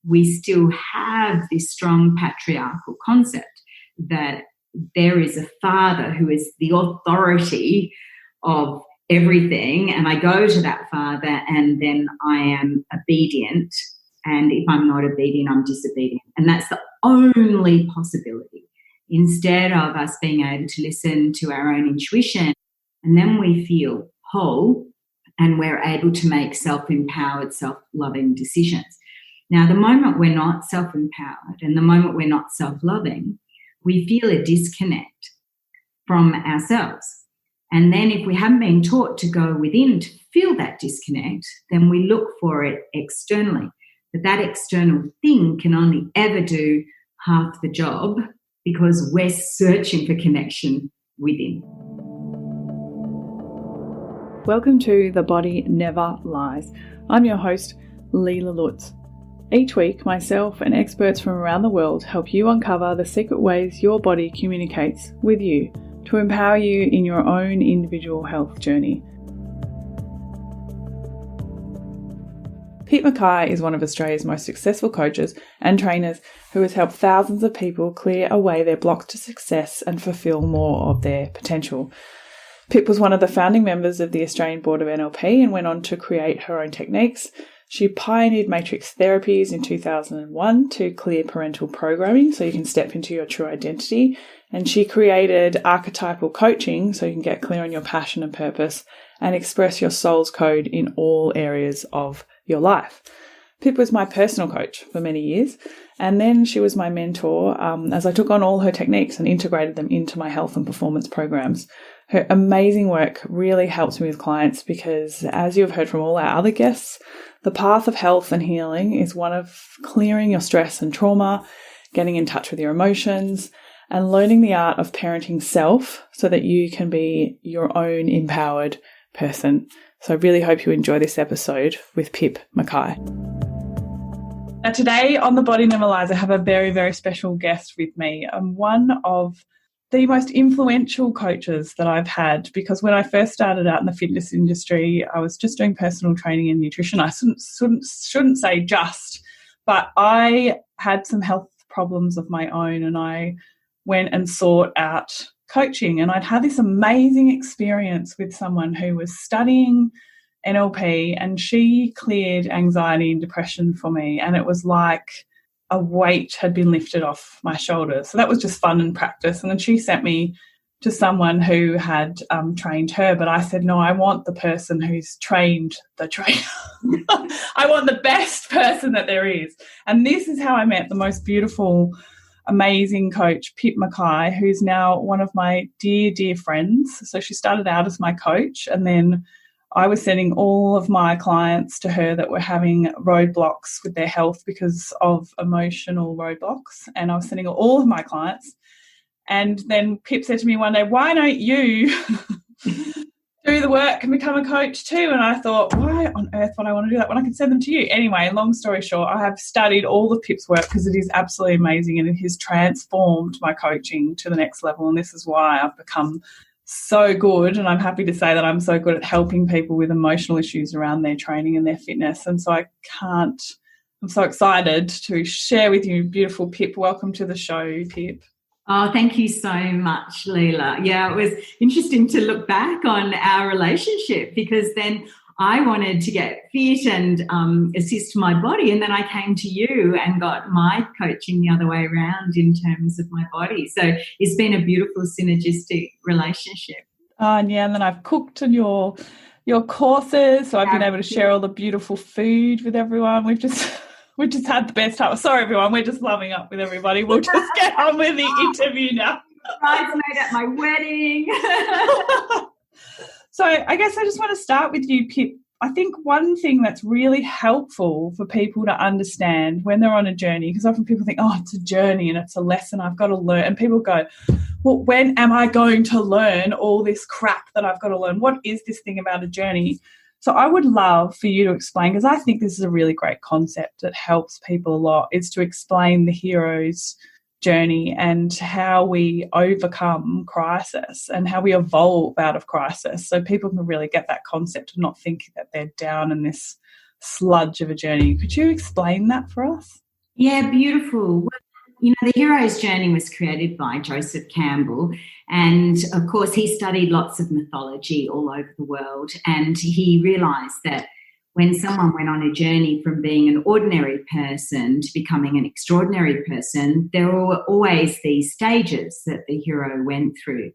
we still have this strong patriarchal concept that there is a father who is the authority of everything, and I go to that father and then I am obedient, and if I'm not obedient, I'm disobedient. And that's the only possibility, instead of us being able to listen to our own intuition, and then we feel whole and we're able to make self-empowered, self-loving decisions. Now, the moment we're not self-empowered and the moment we're not self-loving, we feel a disconnect from ourselves. And then if we haven't been taught to go within to feel that disconnect, then we look for it externally. But that external thing can only ever do half the job because we're searching for connection within. Welcome to The Body Never Lies. I'm your host, Leela Lutz. Each week, myself and experts from around the world help you uncover the secret ways your body communicates with you to empower you in your own individual health journey. Pip McKay is one of Australia's most successful coaches and trainers who has helped thousands of people clear away their blocks to success and fulfill more of their potential. Pip was one of the founding members of the Australian Board of NLP and went on to create her own techniques. She pioneered Matrix Therapies in 2001 to clear parental programming so you can step into your true identity. And she created Archetypal Coaching so you can get clear on your passion and purpose and express your soul's code in all areas of your life. Pip was my personal coach for many years, and then she was my mentor as I took on all her techniques and integrated them into my health and performance programs. Her amazing work really helps me with clients because, as you've heard from all our other guests, the path of health and healing is one of clearing your stress and trauma, getting in touch with your emotions, and learning the art of parenting self so that you can be your own empowered person. So I really hope you enjoy this episode with Pip McKay. Now today on The Body Never Lies, I have a very, very special guest with me. I'm one of the most influential coaches that I've had, because when I first started out in the fitness industry, I was just doing personal training and nutrition. I shouldn't say just, but I had some health problems of my own, and I went and sought out coaching. And I'd had this amazing experience with someone who was studying NLP, and she cleared anxiety and depression for me. And it was like a weight had been lifted off my shoulders. So that was just fun and practice. And then she sent me to someone who had trained her. But I said, no, I want the person who's trained the trainer. I want the best person that there is. And this is how I met the most beautiful, amazing coach, Pip McKay, who's now one of my dear, dear friends. So she started out as my coach, and then I was sending all of my clients to her that were having roadblocks with their health because of emotional roadblocks. And I was sending all of my clients. And then Pip said to me one day, why don't you do the work and become a coach too? And I thought, why on earth would I want to do that when I can send them to you? Anyway, long story short, I have studied all of Pip's work because it is absolutely amazing, and it has transformed my coaching to the next level. And this is why I've become so good, and I'm happy to say that I'm so good at helping people with emotional issues around their training and their fitness. And so I'm so excited to share with you beautiful Pip. Welcome to the show, Pip. Oh, thank you so much, Leela. Yeah, it was interesting to look back on our relationship, because then I wanted to get fit and assist my body, and then I came to you and got my coaching the other way around in terms of my body. So it's been a beautiful synergistic relationship. And then I've cooked on your courses, so I've been able to share all the beautiful food with everyone. We've just had the best time. Sorry, everyone, we're just loving up with everybody. We'll just get on with the interview now. Bridesmaid at my wedding. So I guess I just want to start with you, Pip. I think one thing that's really helpful for people to understand when they're on a journey, because often people think, oh, it's a journey and it's a lesson I've got to learn. And people go, well, when am I going to learn all this crap that I've got to learn? What is this thing about a journey? So I would love for you to explain, because I think this is a really great concept that helps people a lot, is to explain the hero's journey and how we overcome crisis and how we evolve out of crisis, so people can really get that concept of not thinking that they're down in this sludge of a journey. Could you explain that for us? Yeah, beautiful. Well, the hero's journey was created by Joseph Campbell. And of course, he studied lots of mythology all over the world. And he realized that when someone went on a journey from being an ordinary person to becoming an extraordinary person, there were always these stages that the hero went through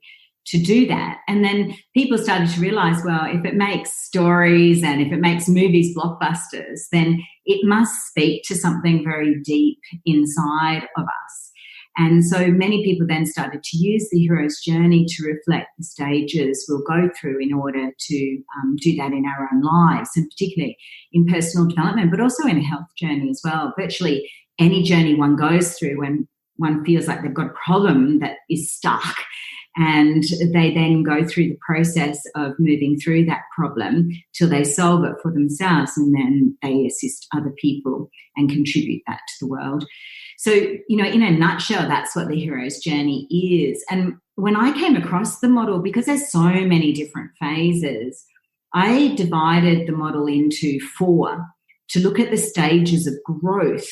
to do that. And then people started to realize, well, if it makes stories and if it makes movies blockbusters, then it must speak to something very deep inside of us. And so many people then started to use the hero's journey to reflect the stages we'll go through in order to do that in our own lives, and particularly in personal development, but also in a health journey as well. Virtually any journey one goes through when one feels like they've got a problem that is stuck, and they then go through the process of moving through that problem till they solve it for themselves, and then they assist other people and contribute that to the world. So, in a nutshell, that's what the hero's journey is. And when I came across the model, because there's so many different phases, I divided the model into 4 to look at the stages of growth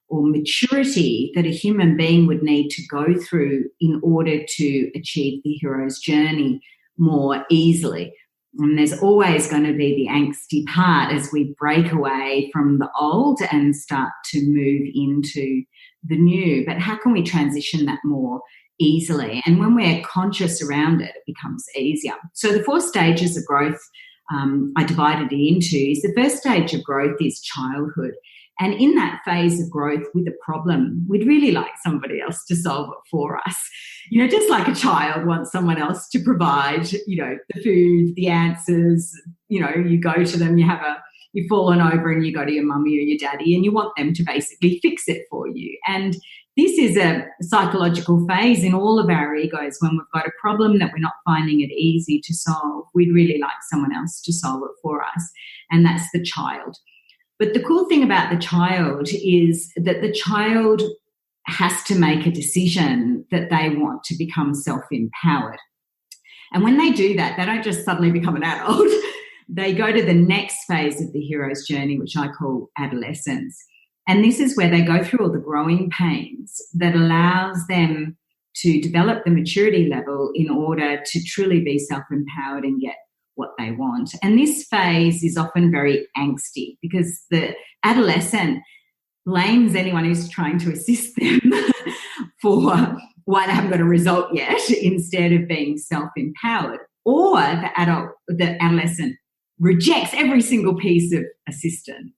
or maturity that a human being would need to go through in order to achieve the hero's journey more easily. And there's always going to be the angsty part as we break away from the old and start to move into the new. But how can we transition that more easily? And when we're conscious around it, it becomes easier. So the 4 stages of growth I divided it into is the first stage of growth is childhood. And in that phase of growth with a problem, we'd really like somebody else to solve it for us. Just like a child wants someone else to provide, the food, the answers, you go to them, you've fallen over and you go to your mummy or your daddy and you want them to basically fix it for you. And this is a psychological phase in all of our egos. When we've got a problem that we're not finding it easy to solve, we'd really like someone else to solve it for us. And that's the child. But the cool thing about the child is that the child has to make a decision that they want to become self-empowered. And when they do that, they don't just suddenly become an adult. They go to the next phase of the hero's journey, which I call adolescence. And this is where they go through all the growing pains that allows them to develop the maturity level in order to truly be self-empowered and get what they want. And this phase is often very angsty because the adolescent blames anyone who's trying to assist them for why they haven't got a result yet, instead of being self-empowered. Or the adolescent rejects every single piece of assistance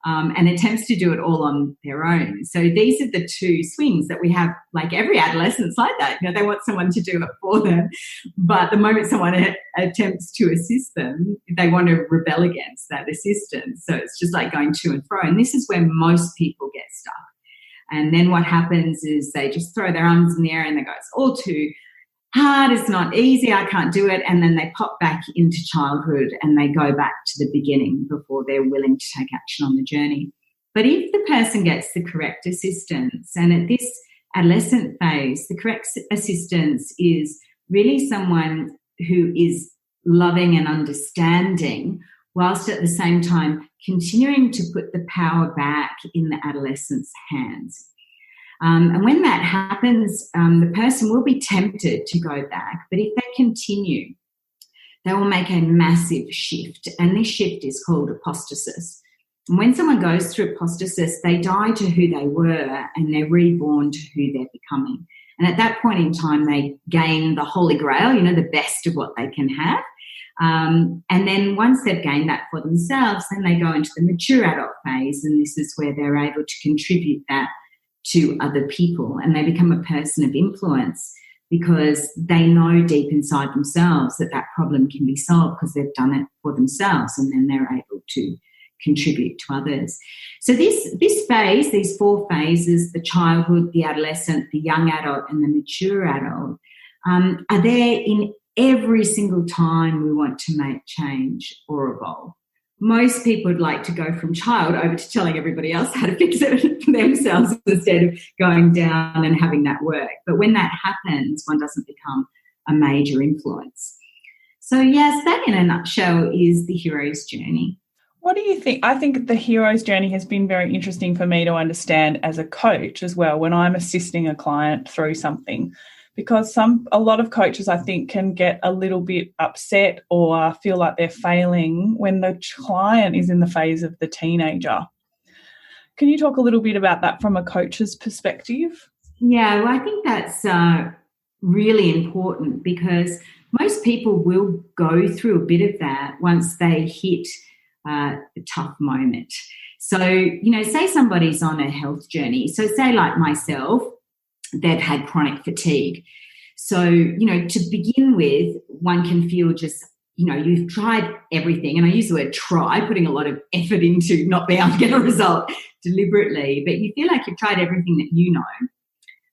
and attempts to do it all on their own. So these are the 2 swings that we have. Like every adolescent's like that. They want someone to do it for them. But the moment someone attempts to assist them, they want to rebel against that assistance. So it's just like going to and fro. And this is where most people get stuck. And then what happens is they just throw their arms in the air and they go, it's all too hard, it's not easy, I can't do it. And then they pop back into childhood and they go back to the beginning before they're willing to take action on the journey. But if the person gets the correct assistance, and at this adolescent phase, the correct assistance is really someone who is loving and understanding, whilst at the same time continuing to put the power back in the adolescent's hands. And when that happens, the person will be tempted to go back. But if they continue, they will make a massive shift. And this shift is called apostasis. And when someone goes through apostasis, they die to who they were and they're reborn to who they're becoming. And at that point in time, they gain the holy grail, the best of what they can have. And then once they've gained that for themselves, then they go into the mature adult phase. And this is where they're able to contribute that to other people, and they become a person of influence because they know deep inside themselves that that problem can be solved because they've done it for themselves, and then they're able to contribute to others. So this phase, these 4 phases, the childhood, the adolescent, the young adult and the mature adult, are there in every single time we want to make change or evolve. Most people would like to go from child over to telling everybody else how to fix it themselves instead of going down and having that work. But when that happens, one doesn't become a major influence. So yes, that in a nutshell is the hero's journey. What do you think? I think the hero's journey has been very interesting for me to understand as a coach as well when I'm assisting a client through something, because a lot of coaches I think can get a little bit upset or feel like they're failing when the client is in the phase of the teenager. Can you talk a little bit about that from a coach's perspective? Yeah, well, I think that's really important, because most people will go through a bit of that once they hit a tough moment. So, say somebody's on a health journey. So say like myself, they've had chronic fatigue. So, to begin with, one can feel just, you've tried everything. And I use the word try, putting a lot of effort into not being able to get a result deliberately, but you feel like you've tried everything that you know.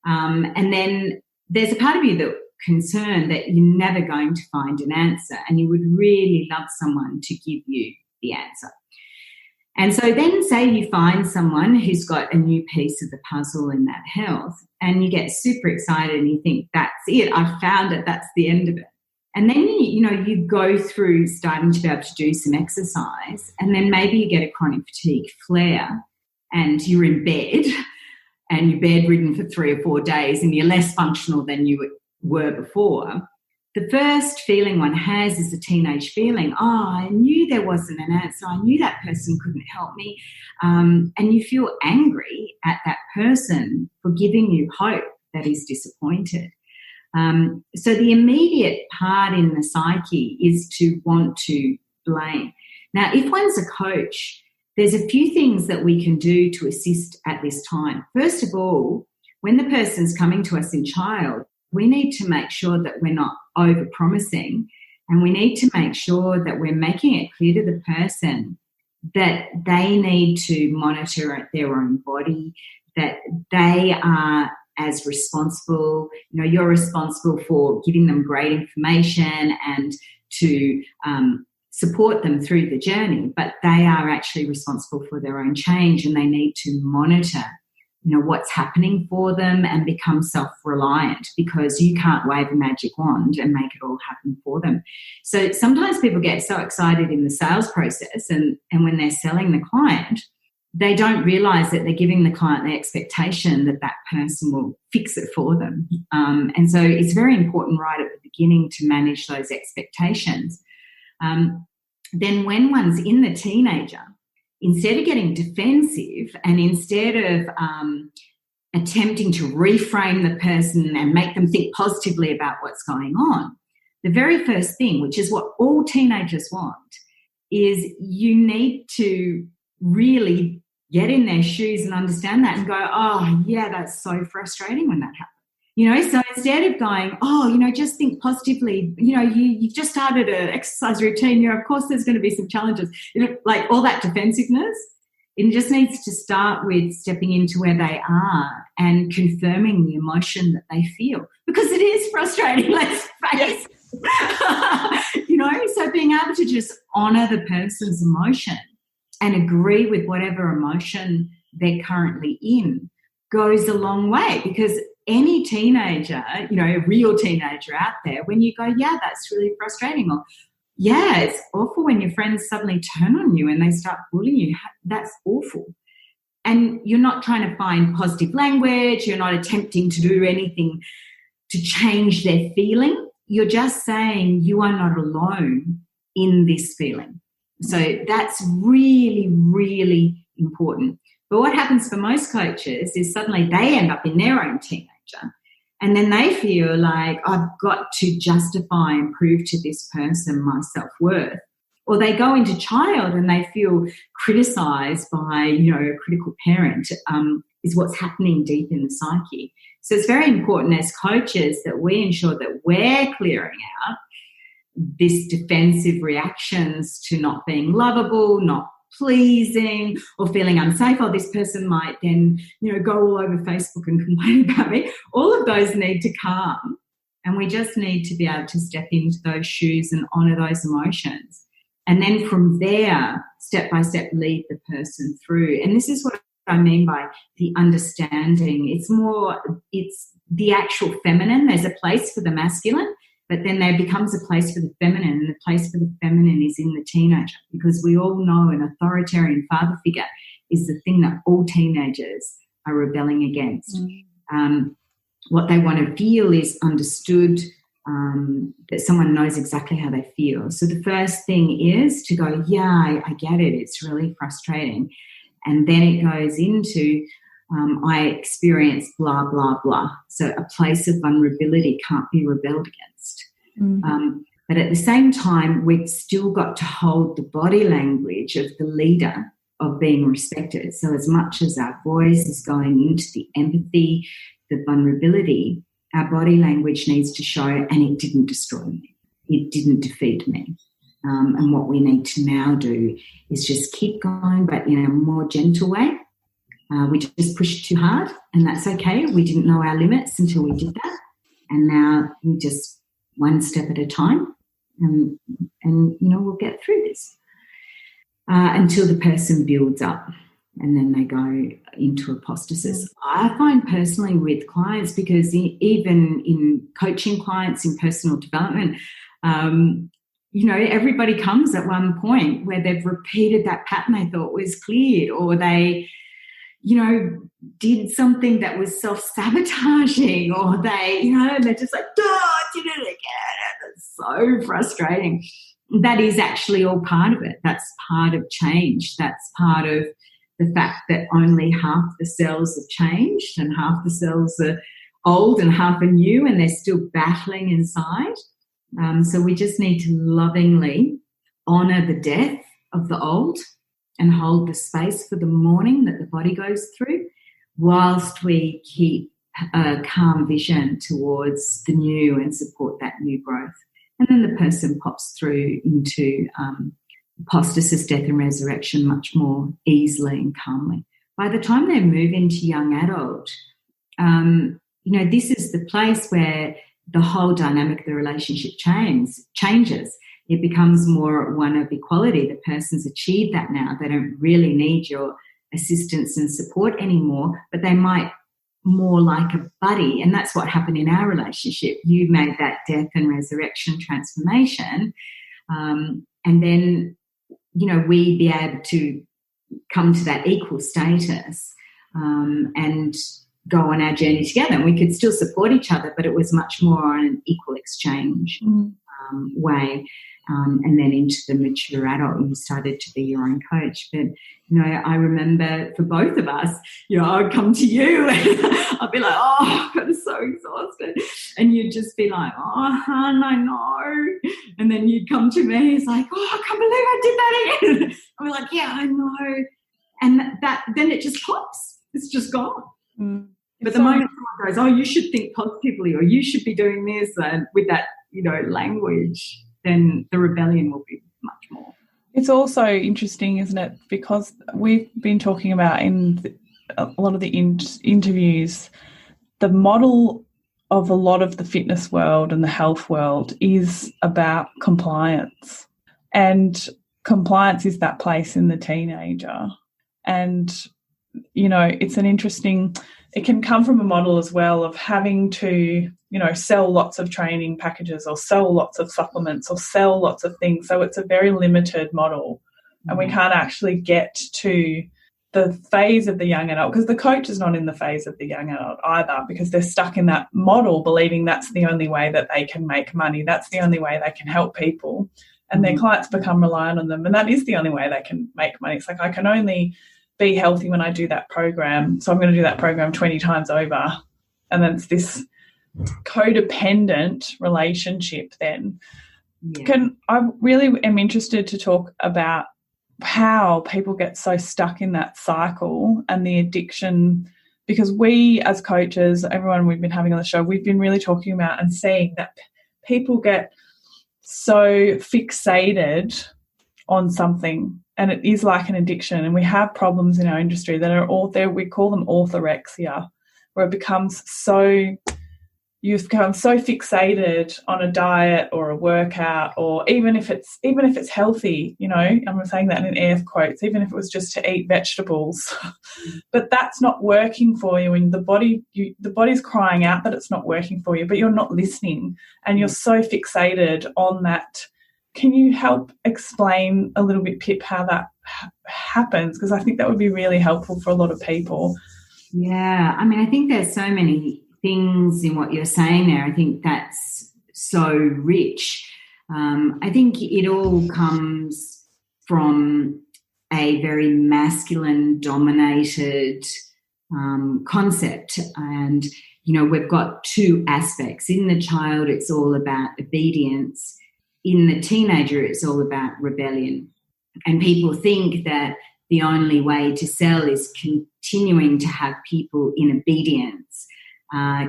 And then there's a part of you that's concerned that you're never going to find an answer, and you would really love someone to give you the answer. And so then say you find someone who's got a new piece of the puzzle in that health, and you get super excited and you think, that's it, I've found it, that's the end of it. And then, you go through starting to be able to do some exercise, and then maybe you get a chronic fatigue flare and you're in bed and you're bedridden for 3 or 4 days and you're less functional than you were before. The first feeling one has is a teenage feeling. Oh, I knew there wasn't an answer. I knew that person couldn't help me. And you feel angry at that person for giving you hope that is disappointed. So the immediate part in the psyche is to want to blame. Now, if one's a coach, there's a few things that we can do to assist at this time. First of all, when the person's coming to us in child, we need to make sure that we're not over-promising, and we need to make sure that we're making it clear to the person that they need to monitor their own body, that they are as responsible. You're responsible for giving them great information and to support them through the journey, but they are actually responsible for their own change, and they need to monitor what's happening for them and become self-reliant, because you can't wave a magic wand and make it all happen for them. So sometimes people get so excited in the sales process, and when they're selling the client, they don't realise that they're giving the client the expectation that that person will fix it for them. And so it's very important right at the beginning to manage those expectations. Then when one's in the teenager, instead of getting defensive and instead of attempting to reframe the person and make them think positively about what's going on, the very first thing, which is what all teenagers want, is you need to really get in their shoes and understand that and go, oh, yeah, that's so frustrating when that happens. So instead of going, oh, just think positively, you've just started an exercise routine, of course there's going to be some challenges, like all that defensiveness, it just needs to start with stepping into where they are and confirming the emotion that they feel, because it is frustrating, let's face it. So being able to just honour the person's emotion and agree with whatever emotion they're currently in goes a long way, because any teenager, a real teenager out there, when you go, yeah, that's really frustrating, or yeah, it's awful when your friends suddenly turn on you and they start bullying you, that's awful. And you're not trying to find positive language, you're not attempting to do anything to change their feeling, you're just saying you are not alone in this feeling. So that's really, really important. But what happens for most coaches is suddenly they end up in their own teenager, and then they feel like, I've got to justify and prove to this person my self-worth. Or they go into child and they feel criticised by, a critical parent, is what's happening deep in the psyche. So it's very important as coaches that we ensure that we're clearing out this defensive reactions to not being lovable, not pleasing, or feeling unsafe. Oh, this person might then, go all over Facebook and complain about me. All of those need to calm, and we just need to be able to step into those shoes and honour those emotions. And then from there, step by step, lead the person through. And this is what I mean by the understanding. It's the actual feminine. There's a place for the masculine, But then there becomes a place for the feminine, and the place for the feminine is in the teenager, because we all know an authoritarian father figure is the thing that all teenagers are rebelling against. What they want to feel is understood, that someone knows exactly how they feel. So the first thing is to go, yeah, I get it. It's really frustrating. And then it goes into, I experience blah, blah, blah. So a place of vulnerability can't be rebelled against. But at the same time, we've still got to hold the body language of the leader of being respected. So as much as our voice is going into the empathy, the vulnerability, our body language needs to show, and it didn't destroy me. It didn't defeat me. And what we need to now do is just keep going, but in a more gentle way. We just pushed too hard, and that's okay. We didn't know our limits until we did that. And now we just one step at a time, and we'll get through this until the person builds up, and then they go into apostasis. I find personally with clients, because even in coaching clients in personal development, everybody comes at one point where they've repeated that pattern they thought was cleared, or they, did something that was self-sabotaging, or they, they're just like, I did it again. It's so frustrating. That is actually all part of it. That's part of change. That's part of the fact that only half the cells have changed and half the cells are old and half are new, and they're still battling inside. So we just need to lovingly honour the death of the old and hold the space for the mourning that the body goes through, whilst we keep a calm vision towards the new and support that new growth. And then the person pops through into apostasis, death and resurrection much more easily and calmly. By the time they move into young adult, this is the place where the whole dynamic of the relationship changes. It becomes more one of equality. The person's achieved that now. They don't really need your assistance and support anymore, but they might more like a buddy. And that's what happened in our relationship. You made that death and resurrection transformation. And then, we'd be able to come to that equal status and go on our journey together. And we could still support each other, but it was much more on an equal exchange way. And then into the mature adult, you started to be your own coach. But, I remember for both of us, I'd come to you and I'd be like, I'm so exhausted. And you'd just be like, hon, I know. And then you'd come to me, it's like, I can't believe I did that again. I'd be like, yeah, I know. And then it just pops. It's just gone. But the moment someone goes, you should think positively, or you should be doing this, and with that, language, then the rebellion will be much more. It's also interesting, isn't it? Because we've been talking about in a lot of the interviews, the model of a lot of the fitness world and the health world is about compliance. And compliance is that place in the teenager. And, it's an interesting, it can come from a model as well of having to, sell lots of training packages or sell lots of supplements or sell lots of things. So it's a very limited model, and we can't actually get to the phase of the young adult, because the coach is not in the phase of the young adult either, because they're stuck in that model believing that's the only way that they can make money. That's the only way they can help people, and their clients become reliant on them. And that is the only way they can make money. It's like, I can only be healthy when I do that program, so I'm going to do that program 20 times over. And then it's this codependent relationship then. Yeah. I really am interested to talk about how people get so stuck in that cycle and the addiction, because we as coaches, everyone we've been having on the show, we've been really talking about and seeing that people get so fixated on something, and it is like an addiction. And we have problems in our industry that are all there. We call them orthorexia, where it becomes so, you've become so fixated on a diet or a workout, or even if it's healthy, you know, I'm saying that in air quotes, even if it was just to eat vegetables, but that's not working for you, and the body's crying out that it's not working for you, but you're not listening, and you're so fixated on that. Can you help explain a little bit, Pip, how that happens? Because I think that would be really helpful for a lot of people. Yeah, I mean, I think there's so many things in what you're saying there. I think that's so rich. I think it all comes from a very masculine-dominated concept. And, you know, we've got two aspects. In the child, it's all about obedience. In the teenager, it's all about rebellion. And people think that the only way to sell is continuing to have people in obedience,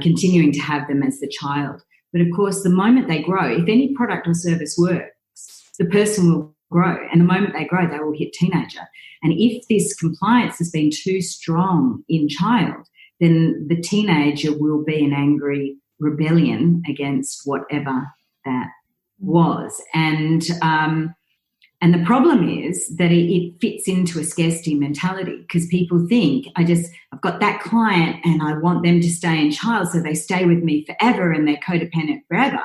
continuing to have them as the child. But, of course, the moment they grow, if any product or service works, the person will grow. And the moment they grow, they will hit teenager. And if this compliance has been too strong in child, then the teenager will be an angry rebellion against whatever that was. And the problem is that it fits into a scarcity mentality, because people think, I've got that client and I want them to stay in child, so they stay with me forever and they're codependent forever.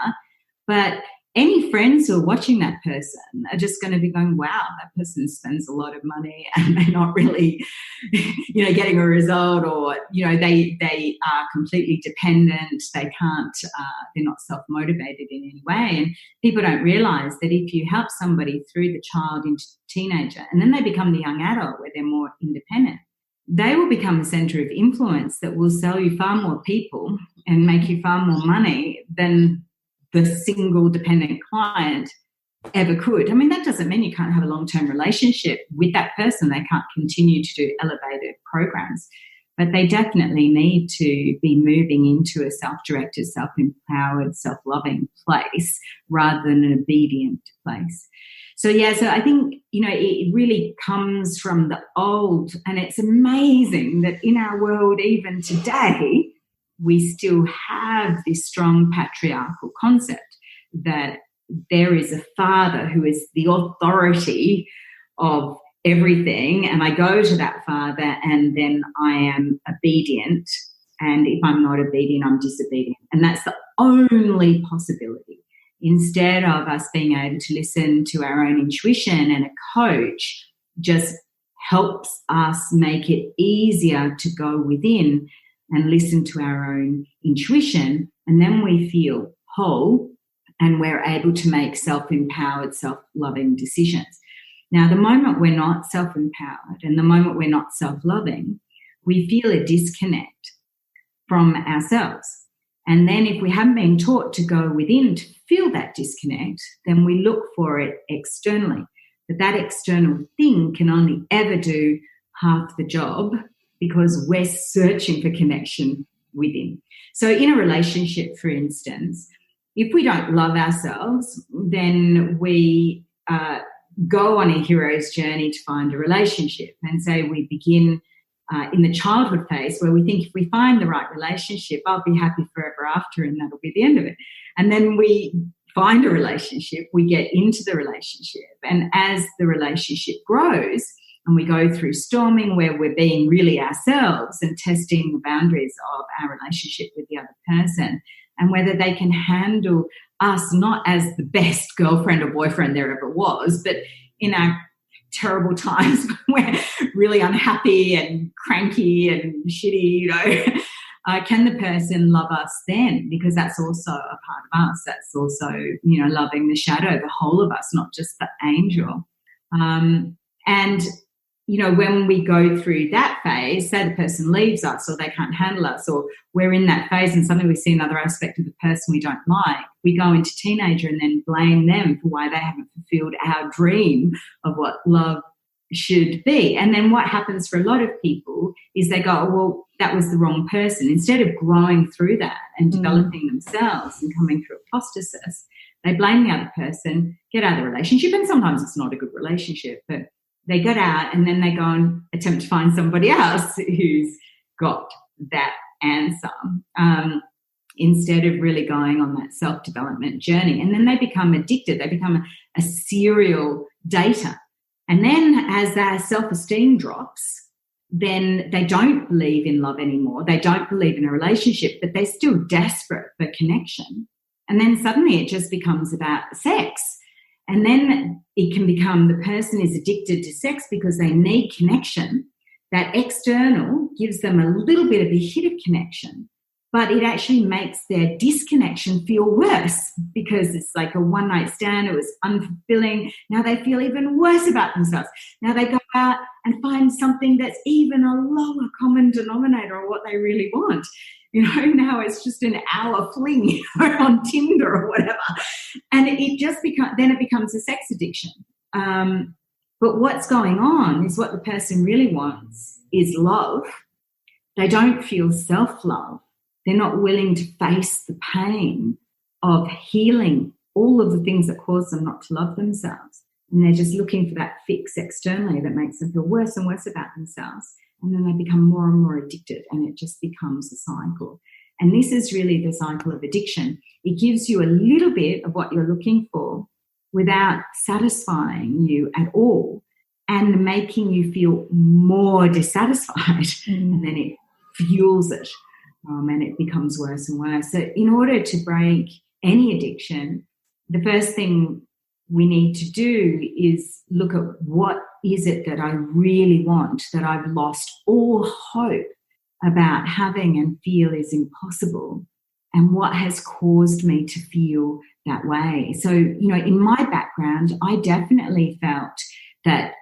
But any friends who are watching that person are just going to be going, wow, that person spends a lot of money and they're not really, you know, getting a result, or, you know, they are completely dependent. They can't, they're not self-motivated in any way. And people don't realise that if you help somebody through the child into teenager, and then they become the young adult where they're more independent, they will become a centre of influence that will sell you far more people and make you far more money than the single dependent client ever could. I mean, that doesn't mean you can't have a long-term relationship with that person. They can't continue to do elevated programs, but they definitely need to be moving into a self-directed, self-empowered, self-loving place rather than an obedient place. So I think, you know, it really comes from the old, and it's amazing that in our world, even today, we still have this strong patriarchal concept that there is a father who is the authority of everything, and I go to that father and then I am obedient, and if I'm not obedient, I'm disobedient. And that's the only possibility. Instead of us being able to listen to our own intuition, and a coach just helps us make it easier to go within and listen to our own intuition, and then we feel whole and we're able to make self-empowered, self-loving decisions. Now, the moment we're not self-empowered and the moment we're not self-loving, we feel a disconnect from ourselves. And then if we haven't been taught to go within to feel that disconnect, then we look for it externally. But that external thing can only ever do half the job, because we're searching for connection within. So in a relationship, for instance, if we don't love ourselves, then we go on a hero's journey to find a relationship. And so we begin in the childhood phase, where we think if we find the right relationship, I'll be happy forever after, and that'll be the end of it. And then we find a relationship, we get into the relationship. And as the relationship grows, and we go through storming, where we're being really ourselves and testing the boundaries of our relationship with the other person, and whether they can handle us not as the best girlfriend or boyfriend there ever was, but in our terrible times when we're really unhappy and cranky and shitty, you know, can the person love us then? Because that's also a part of us. That's also, you know, loving the shadow, the whole of us, not just the angel. And you know, when we go through that phase, say the person leaves us, or they can't handle us, or we're in that phase and suddenly we see another aspect of the person we don't like, we go into teenager and then blame them for why they haven't fulfilled our dream of what love should be. And then what happens for a lot of people is they go, oh, well, that was the wrong person. Instead of growing through that and developing themselves and coming through apostasis, they blame the other person, get out of the relationship, and sometimes it's not a good relationship, but they get out and then they go and attempt to find somebody else who's got that answer. instead of really going on that self-development journey. And then they become addicted. They become a serial dater. And then as their self-esteem drops, then they don't believe in love anymore. They don't believe in a relationship, but they're still desperate for connection. And then suddenly it just becomes about sex. And then it can become the person is addicted to sex because they need connection. That external gives them a little bit of a hit of connection, but it actually makes their disconnection feel worse because it's like a one-night stand. It was unfulfilling. Now they feel even worse about themselves. Now they go out and find something that's even a lower common denominator of what they really want. Now it's just an hour fling on Tinder or whatever. And it just becomes a sex addiction. But what's going on is what the person really wants is love. They don't feel self-love. They're not willing to face the pain of healing all of the things that cause them not to love themselves. And they're just looking for that fix externally that makes them feel worse and worse about themselves. And then they become more and more addicted, and it just becomes a cycle. And this is really the cycle of addiction. It gives you a little bit of what you're looking for without satisfying you at all and making you feel more dissatisfied. And then it fuels it. And it becomes worse and worse. So in order to break any addiction, the first thing we need to do is look at what is it that I really want, that I've lost all hope about having and feel is impossible, and what has caused me to feel that way. So, in my background, I definitely felt that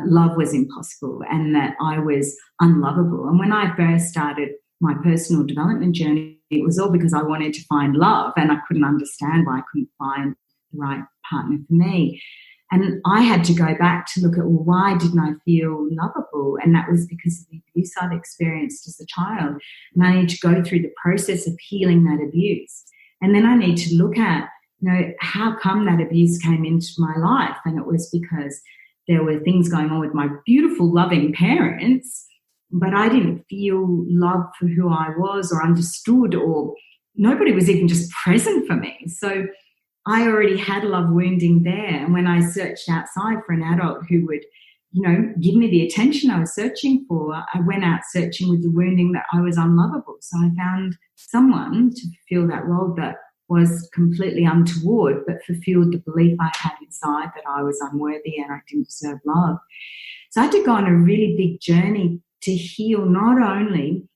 love was impossible and that I was unlovable. And when I first started my personal development journey, it was all because I wanted to find love, and I couldn't understand why I couldn't find the right partner for me. And I had to go back to look at, well, why didn't I feel lovable? And that was because of the abuse I'd experienced as a child. And I need to go through the process of healing that abuse. And then I need to look at, how come that abuse came into my life? And it was because there were things going on with my beautiful, loving parents, but I didn't feel love for who I was or understood, or nobody was even just present for me. So I already had love wounding there. And when I searched outside for an adult who would, give me the attention I was searching for, I went out searching with the wounding that I was unlovable. So I found someone to fulfill that role that was completely untoward, but fulfilled the belief I had inside that I was unworthy and I didn't deserve love. So I had to go on a really big journey to heal not only,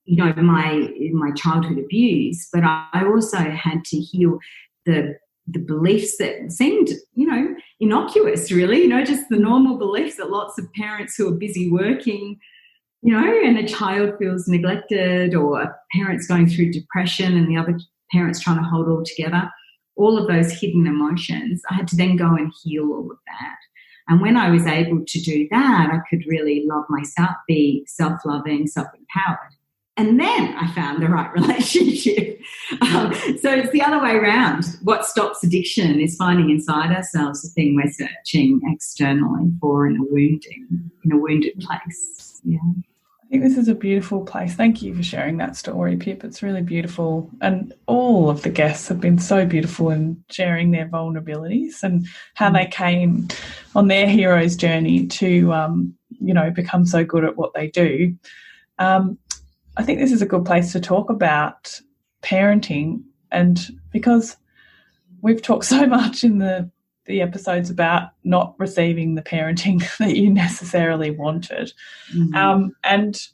my childhood abuse, but I also had to heal the beliefs that seemed, innocuous, really, just the normal beliefs that lots of parents who are busy working, and a child feels neglected, or a parent's going through depression and the other parent's trying to hold all together, all of those hidden emotions. I had to then go and heal all of that. And when I was able to do that, I could really love myself, be self-loving, self-empowered. And then I found the right relationship. So it's the other way around. What stops addiction is finding inside ourselves the thing we're searching externally for in a wounded place. Yeah. I think this is a beautiful place. Thank you for sharing that story, Pip. It's really beautiful. And all of the guests have been so beautiful in sharing their vulnerabilities and how they came on their hero's journey to, become so good at what they do. I think this is a good place to talk about parenting, and because we've talked so much in the episodes about not receiving the parenting that you necessarily wanted. And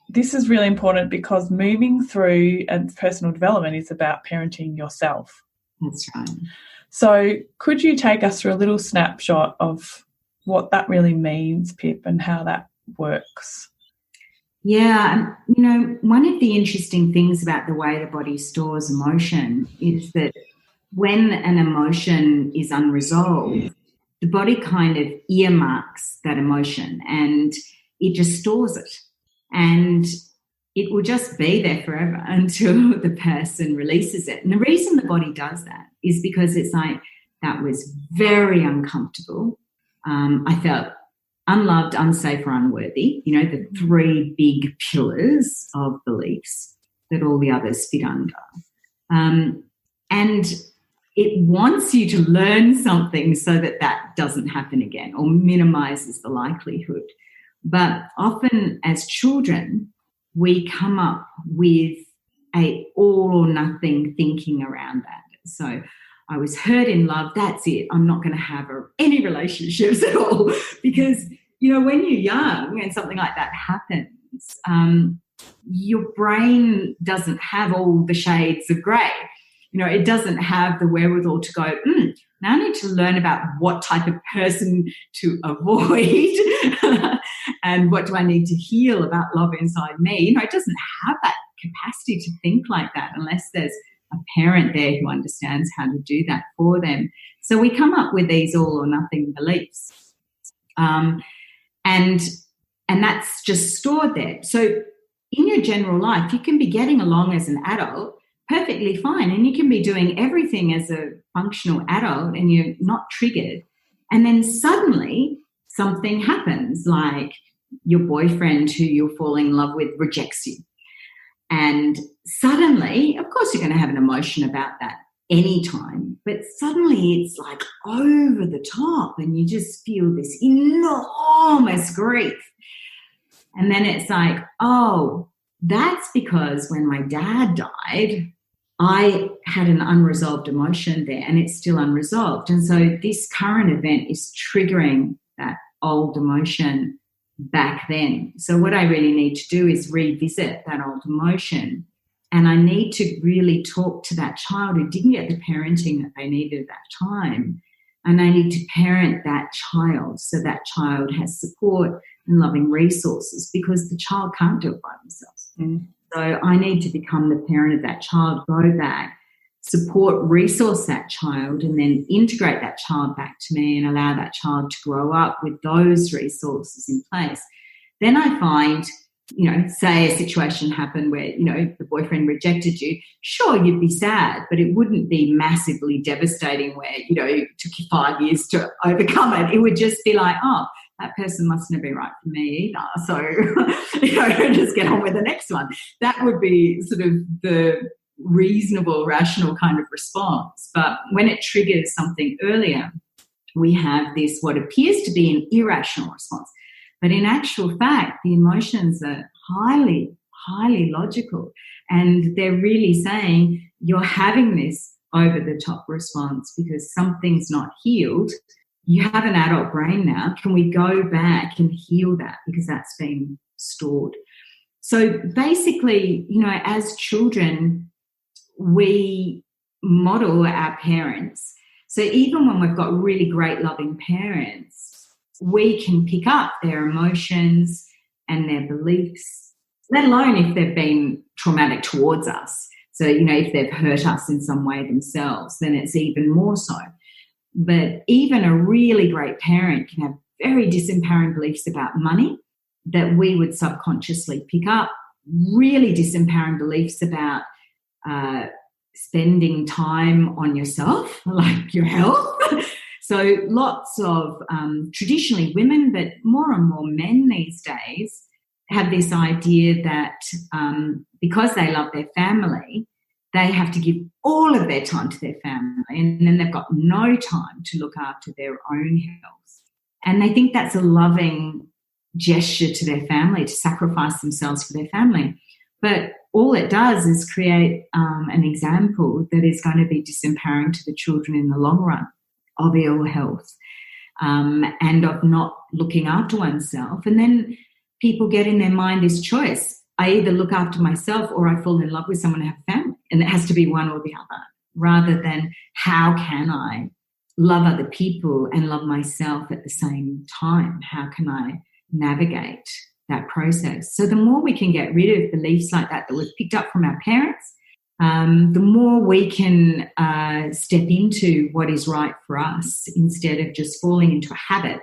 this is really important because moving through and personal development is about parenting yourself. That's right. So could you take us through a little snapshot of what that really means, Pip, and how that works? Yeah, one of the interesting things about the way the body stores emotion is that when an emotion is unresolved, the body kind of earmarks that emotion and it just stores it. And it will just be there forever until the person releases it. And the reason the body does that is because it's like, that was very uncomfortable. I felt unloved, unsafe, or unworthy, the three big pillars of beliefs. that all the others fit under. And it wants you to learn something so that that doesn't happen again, or minimises the likelihood. But often as children, we come up with a all or nothing thinking around that. So I was hurt in love, that's it. I'm not going to have any relationships at all. Because, when you're young and something like that happens, your brain doesn't have all the shades of grey. It doesn't have the wherewithal to go, now I need to learn about what type of person to avoid and what do I need to heal about love inside me. It doesn't have that capacity to think like that unless there's a parent there who understands how to do that for them. So we come up with these all or nothing beliefs. And that's just stored there. So in your general life, you can be getting along as an adult perfectly fine, and you can be doing everything as a functional adult and you're not triggered. And then suddenly something happens, like your boyfriend who you're falling in love with rejects you. And suddenly, of course, you're going to have an emotion about that anytime, but suddenly it's like over the top and you just feel this enormous grief. And then it's like, oh, that's because when my dad died, I had an unresolved emotion there and it's still unresolved. And so this current event is triggering that old emotion back then. So what I really need to do is revisit that old emotion, and I need to really talk to that child who didn't get the parenting that they needed at that time, and I need to parent that child so that child has support and loving resources, because the child can't do it by themselves. So I need to become the parent of that child, go back, support, resource that child, and then integrate that child back to me and allow that child to grow up with those resources in place. Then I find, say a situation happened where, the boyfriend rejected you. Sure, you'd be sad, but it wouldn't be massively devastating where, it took you 5 years to overcome it. It would just be like, oh, that person mustn't be right for me either. So, just get on with the next one. That would be sort of the reasonable, rational kind of response. But when it triggers something earlier, we have this, what appears to be an irrational response. But in actual fact, the emotions are highly, highly logical. And they're really saying you're having this over-the-top response because something's not healed. You have an adult brain now. Can we go back and heal that, because that's been stored? So basically, as children, we model our parents. So even when we've got really great loving parents, we can pick up their emotions and their beliefs, let alone if they've been traumatic towards us. So, if they've hurt us in some way themselves, then it's even more so. But even a really great parent can have very disempowering beliefs about money that we would subconsciously pick up, really disempowering beliefs about spending time on yourself, like your health. So lots of traditionally women, but more and more men these days, have this idea that because they love their family, they have to give all of their time to their family, and then they've got no time to look after their own health. And they think that's a loving gesture to their family, to sacrifice themselves for their family. But all it does is create an example that is going to be disempowering to the children in the long run of ill health and of not looking after oneself. And then people get in their mind this choice. I either look after myself or I fall in love with someone and have a family. And it has to be one or the other, rather than how can I love other people and love myself at the same time? How can I navigate that process? So the more we can get rid of beliefs like that we've picked up from our parents, the more we can step into what is right for us, instead of just falling into a habit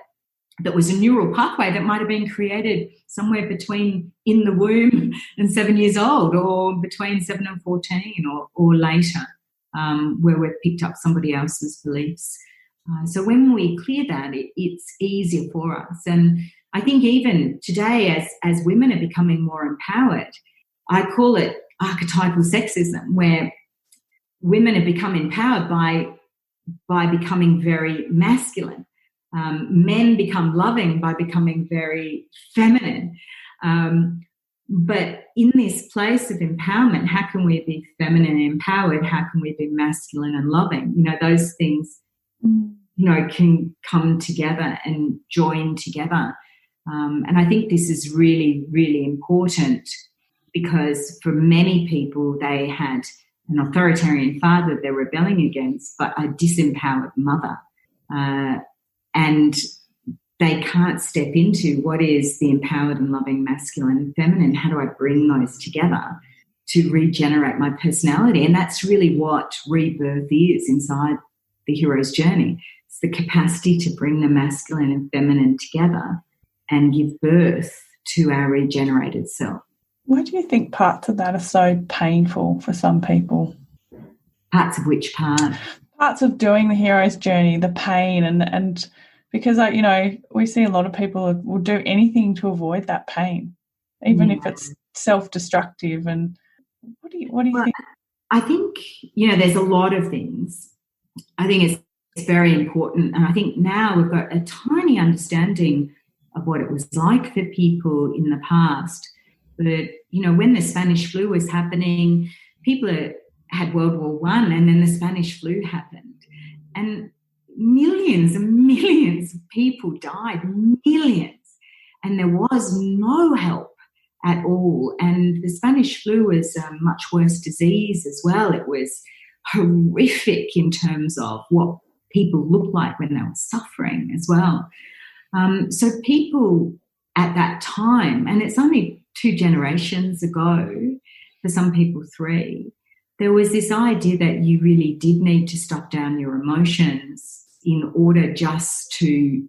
that was a neural pathway that might have been created somewhere between in the womb and 7 years old, or between 7 and 14, or later, where we've picked up somebody else's beliefs. So when we clear that, it's easier for us. And I think even today, as women are becoming more empowered, I call it archetypal sexism, where women have become empowered by becoming very masculine. Men become loving by becoming very feminine. But in this place of empowerment, how can we be feminine and empowered? How can we be masculine and loving? You know, those things, can come together and join together. And I think this is really, really important, because for many people, they had an authoritarian father they're rebelling against, but a disempowered mother. And they can't step into what is the empowered and loving masculine and feminine. How do I bring those together to regenerate my personality? And that's really what rebirth is inside the hero's journey. It's the capacity to bring the masculine and feminine together and give birth to our regenerated self. Why do you think parts of that are so painful for some people? Parts of which part? Parts of doing the hero's journey, the pain, and because, we see a lot of people will do anything to avoid that pain, even if it's self-destructive. And what do you think? I think, there's a lot of things. I think it's very important. And I think now we've got a tiny understanding of what it was like for people in the past. But, when the Spanish flu was happening, people had World War I, and then the Spanish flu happened. And millions and millions of people died, millions. And there was no help at all. And the Spanish flu was a much worse disease as well. It was horrific in terms of what people looked like when they were suffering as well. So people at that time, and it's only 2 generations ago, for some people 3, there was this idea that you really did need to stop down your emotions in order just to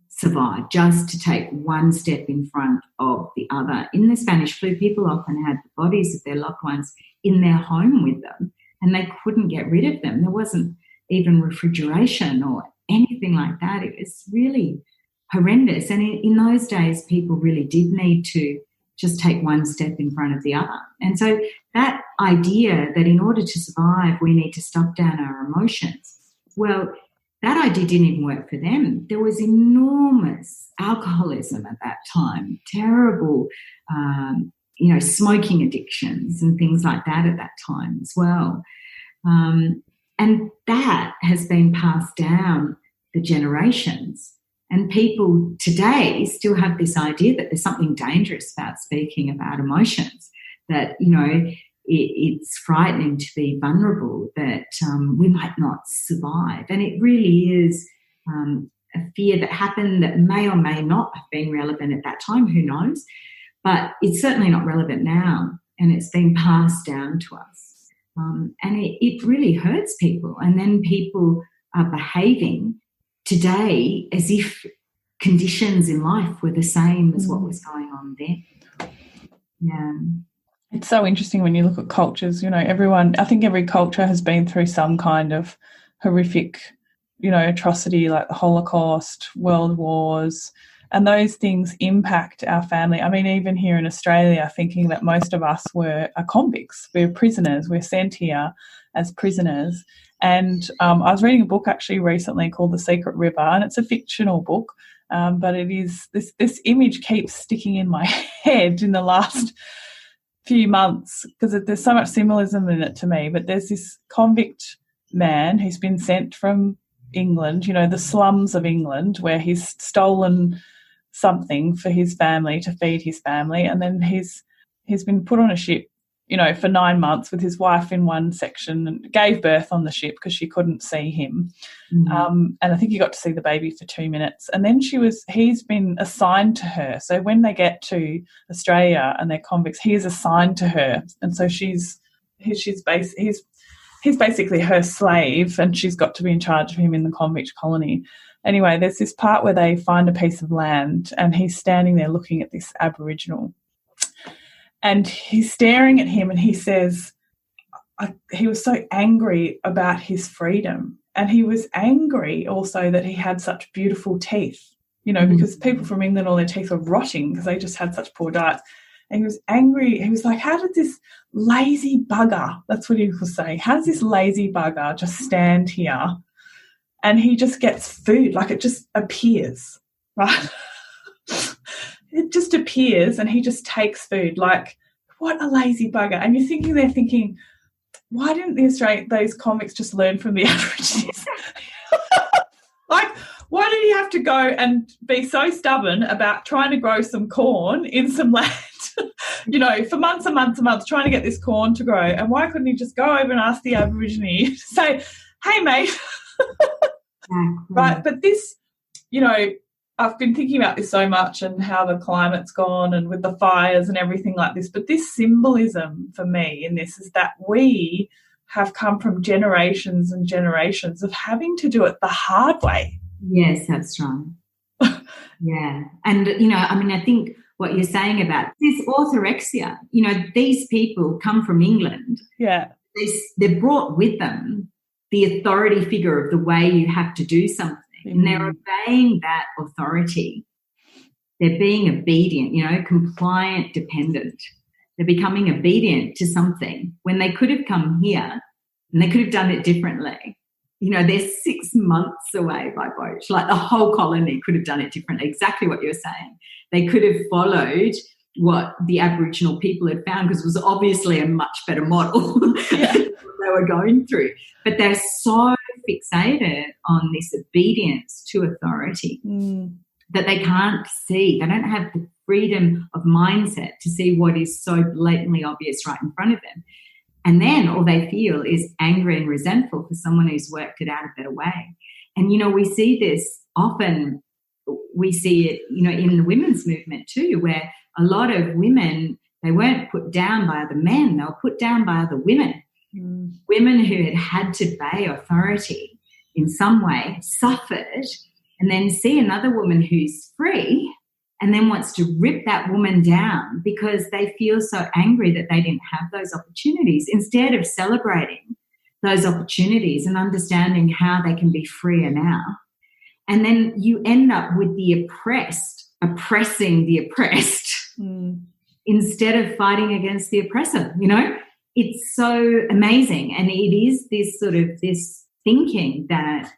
survive, just to take one step in front of the other. In the Spanish flu, people often had the bodies of their loved ones in their home with them, and they couldn't get rid of them. There wasn't even refrigeration or anything like that. It was really horrendous. And in those days, people really did need to just take one step in front of the other. And so that idea that in order to survive, we need to stop down our emotions, well, that idea didn't even work for them. There was enormous alcoholism at that time, terrible, smoking addictions and things like that at that time as well. And that has been passed down the generations. And people today still have this idea that there's something dangerous about speaking about emotions, that, it's frightening to be vulnerable, that we might not survive. And it really is a fear that happened that may or may not have been relevant at that time, who knows? But it's certainly not relevant now, and it's been passed down to us. And it really hurts people. And then people are behaving today as if conditions in life were the same as what was going on then. Yeah. It's so interesting when you look at cultures, I think every culture has been through some kind of horrific, atrocity, like the Holocaust, world wars, and those things impact our family. I mean, even here in Australia, thinking that most of us are convicts, we're prisoners, we're sent here as prisoners. And I was reading a book actually recently called The Secret River, and it's a fictional book, but it is this image keeps sticking in my head in the last few months because there's so much symbolism in it to me. But there's this convict man who's been sent from England, the slums of England, where he's stolen something for his family to feed his family, and then he's been put on a ship, for 9 months with his wife in one section, and gave birth on the ship because she couldn't see him. And I think he got to see the baby for 2 minutes. And then he's been assigned to her. So when they get to Australia and they're convicts, he is assigned to her. And so he's basically her slave, and she's got to be in charge of him in the convict colony. Anyway, there's this part where they find a piece of land and he's standing there looking at this Aboriginal. And he's staring at him and he says, he was so angry about his freedom. And he was angry also that he had such beautiful teeth, because people from England, all their teeth were rotting because they just had such poor diets. And he was angry. He was like, how did this lazy bugger, that's what he was saying, how does this lazy bugger just stand here and he just gets food, like it just appears, right? It just appears and he just takes food. Like, what a lazy bugger. And they're thinking, why didn't those convicts just learn from the Aborigines? Like, why did he have to go and be so stubborn about trying to grow some corn in some land, for months and months and months, trying to get this corn to grow? And why couldn't he just go over and ask the Aborigine to say, hey, mate, right? But this, I've been thinking about this so much and how the climate's gone and with the fires and everything like this. But this symbolism for me in this is that we have come from generations and generations of having to do it the hard way. Yes, that's right. Yeah. And, I think what you're saying about this orthorexia, these people come from England. Yeah. They're brought with them the authority figure of the way you have to do something. And they're obeying that authority. They're being obedient, compliant, dependent. They're becoming obedient to something when they could have come here and they could have done it differently. They're 6 months away by boat. Like the whole colony could have done it differently, exactly what you're saying. They could have followed what the Aboriginal people had found because it was obviously a much better model yeah. they were going through. But they're so fixated on this obedience to authority that they can't see. They don't have the freedom of mindset to see what is so blatantly obvious right in front of them. And then all they feel is angry and resentful for someone who's worked it out a better way. And, we see this often. We see it, in the women's movement too, where a lot of women, they weren't put down by other men. They were put down by other women. Women who had to obey authority in some way, suffered, and then see another woman who's free and then wants to rip that woman down because they feel so angry that they didn't have those opportunities, instead of celebrating those opportunities and understanding how they can be freer now. And then you end up with the oppressed oppressing the oppressed instead of fighting against the oppressor, It's so amazing, and it is this thinking that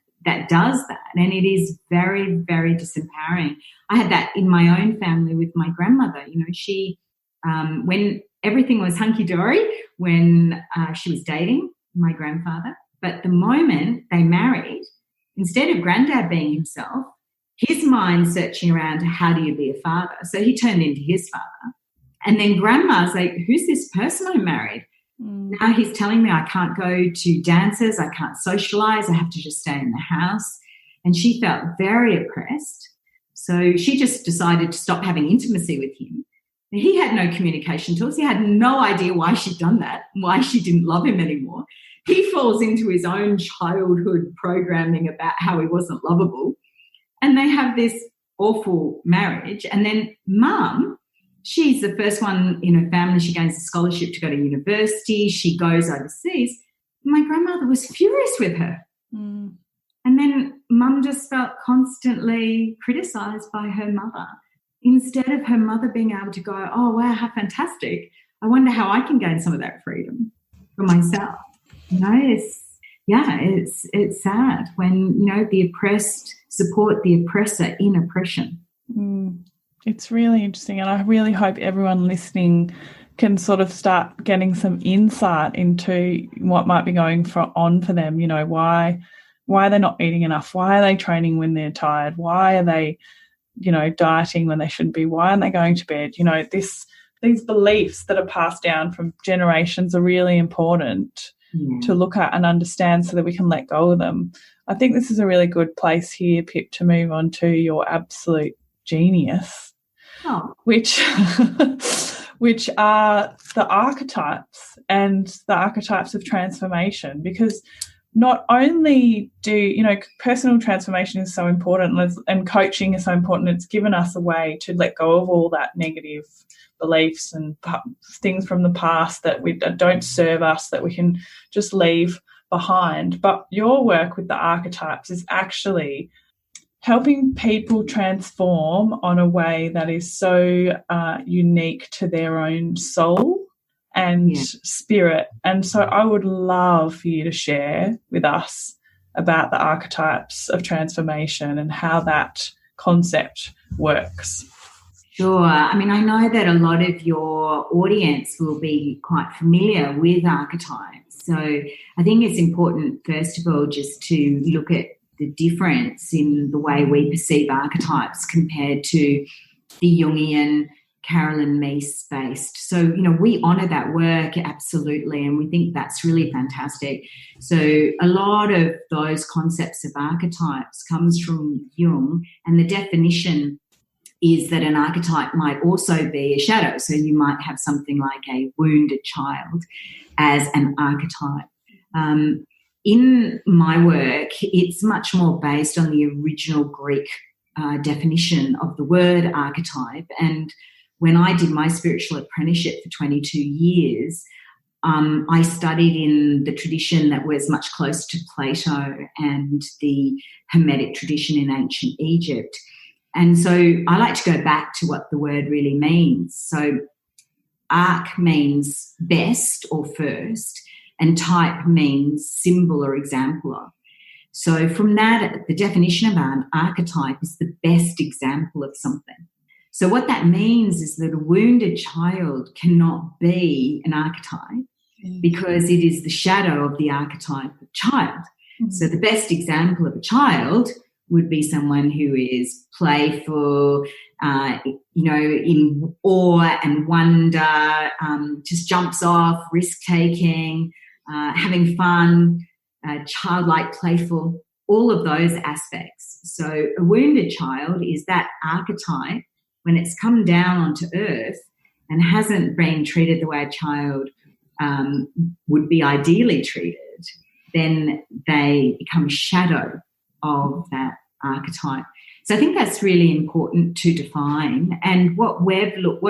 does that, and it is very, very disempowering. I had that in my own family with my grandmother. She, when everything was hunky-dory, when she was dating my grandfather, but the moment they married, instead of Granddad being himself, his mind searching around, how do you be a father? So he turned into his father. And then Grandma's like, who's this person I married? Now he's telling me I can't go to dances, I can't socialise, I have to just stay in the house. And she felt very oppressed. So she just decided to stop having intimacy with him. He had no communication tools. He had no idea why she'd done that, why she didn't love him anymore. He falls into his own childhood programming about how he wasn't lovable. And they have this awful marriage. And then Mum, she's the first one in her family. She gains a scholarship to go to university. She goes overseas. My grandmother was furious with her. And then Mum just felt constantly criticised by her mother. Instead of her mother being able to go, oh, wow, how fantastic. I wonder how I can gain some of that freedom for myself. It's sad when, the oppressed support the oppressor in oppression. It's really interesting, and I really hope everyone listening can sort of start getting some insight into what might be going on for them. Why they're not eating enough? Why are they training when they're tired? Why are they, dieting when they shouldn't be? Why aren't they going to bed? These beliefs that are passed down from generations are really important to look at and understand so that we can let go of them. I think this is a really good place here, Pip, to move on to your absolute genius, which are the archetypes and the archetypes of transformation, because not only do, personal transformation is so important and coaching is so important, it's given us a way to let go of all that negative beliefs and things from the past that don't serve us, that we can just leave behind. But your work with the archetypes is actually helping people transform on a way that is so unique to their own soul and spirit. And so I would love for you to share with us about the archetypes of transformation and how that concept works. Sure. I mean, I know that a lot of your audience will be quite familiar with archetypes. So I think it's important, first of all, just to look at the difference in the way we perceive archetypes compared to the Jungian, Carolyn Meese-based. So, we honour that work absolutely, and we think that's really fantastic. So a lot of those concepts of archetypes comes from Jung, and the definition is that an archetype might also be a shadow. So you might have something like a wounded child as an archetype. In my work, it's much more based on the original Greek definition of the word archetype. And when I did my spiritual apprenticeship for 22 years, I studied in the tradition that was much closer to Plato and the Hermetic tradition in ancient Egypt. And so I like to go back to what the word really means. So arch means best or first, and type means symbol or example of. So from that, the definition of an archetype is the best example of something. So what that means is that a wounded child cannot be an archetype because it is the shadow of the archetype of child. Mm-hmm. So the best example of a child would be someone who is playful, in awe and wonder, just jumps off, risk-taking, having fun, childlike, playful, all of those aspects. So a wounded child is that archetype when it's come down onto earth and hasn't been treated the way a child would be ideally treated, then they become a shadow of that archetype. So I think that's really important to define. And what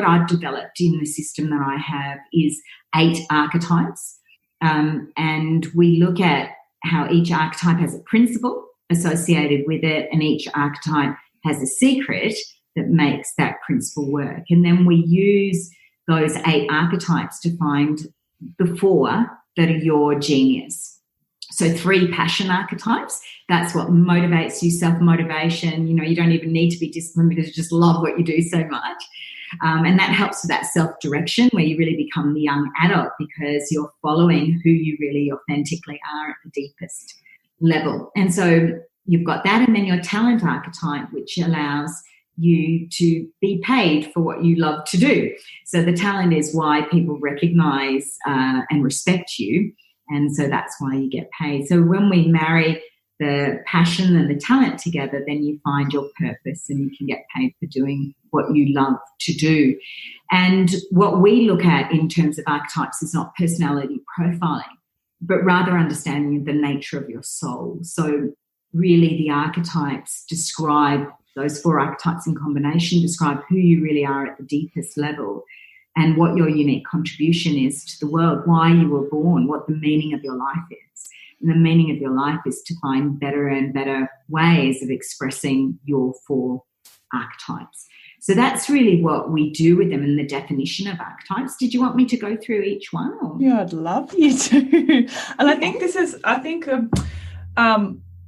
I've developed in the system that I have is 8 archetypes. And we look at how each archetype has a principle associated with it, and each archetype has a secret that makes that principle work. And then we use those 8 archetypes to find the 4 that are your genius. So 3 passion archetypes, that's what motivates you, self-motivation. You don't even need to be disciplined because you just love what you do so much. And that helps with that self-direction where you really become the young adult because you're following who you really authentically are at the deepest level. And so you've got that, and then your talent archetype, which allows you to be paid for what you love to do. So the talent is why people recognise and respect you, and so that's why you get paid. So when we marry the passion and the talent together, then you find your purpose and you can get paid for doing what you love to do. And what we look at in terms of archetypes is not personality profiling, but rather understanding the nature of your soul. So really the archetypes describe, those 4 archetypes in combination describe who you really are at the deepest level and what your unique contribution is to the world, why you were born, what the meaning of your life is. And the meaning of your life is to find better and better ways of expressing your 4 archetypes. So that's really what we do with them in the definition of archetypes. Did you want me to go through each one? Or? Yeah, I'd love you to. And I think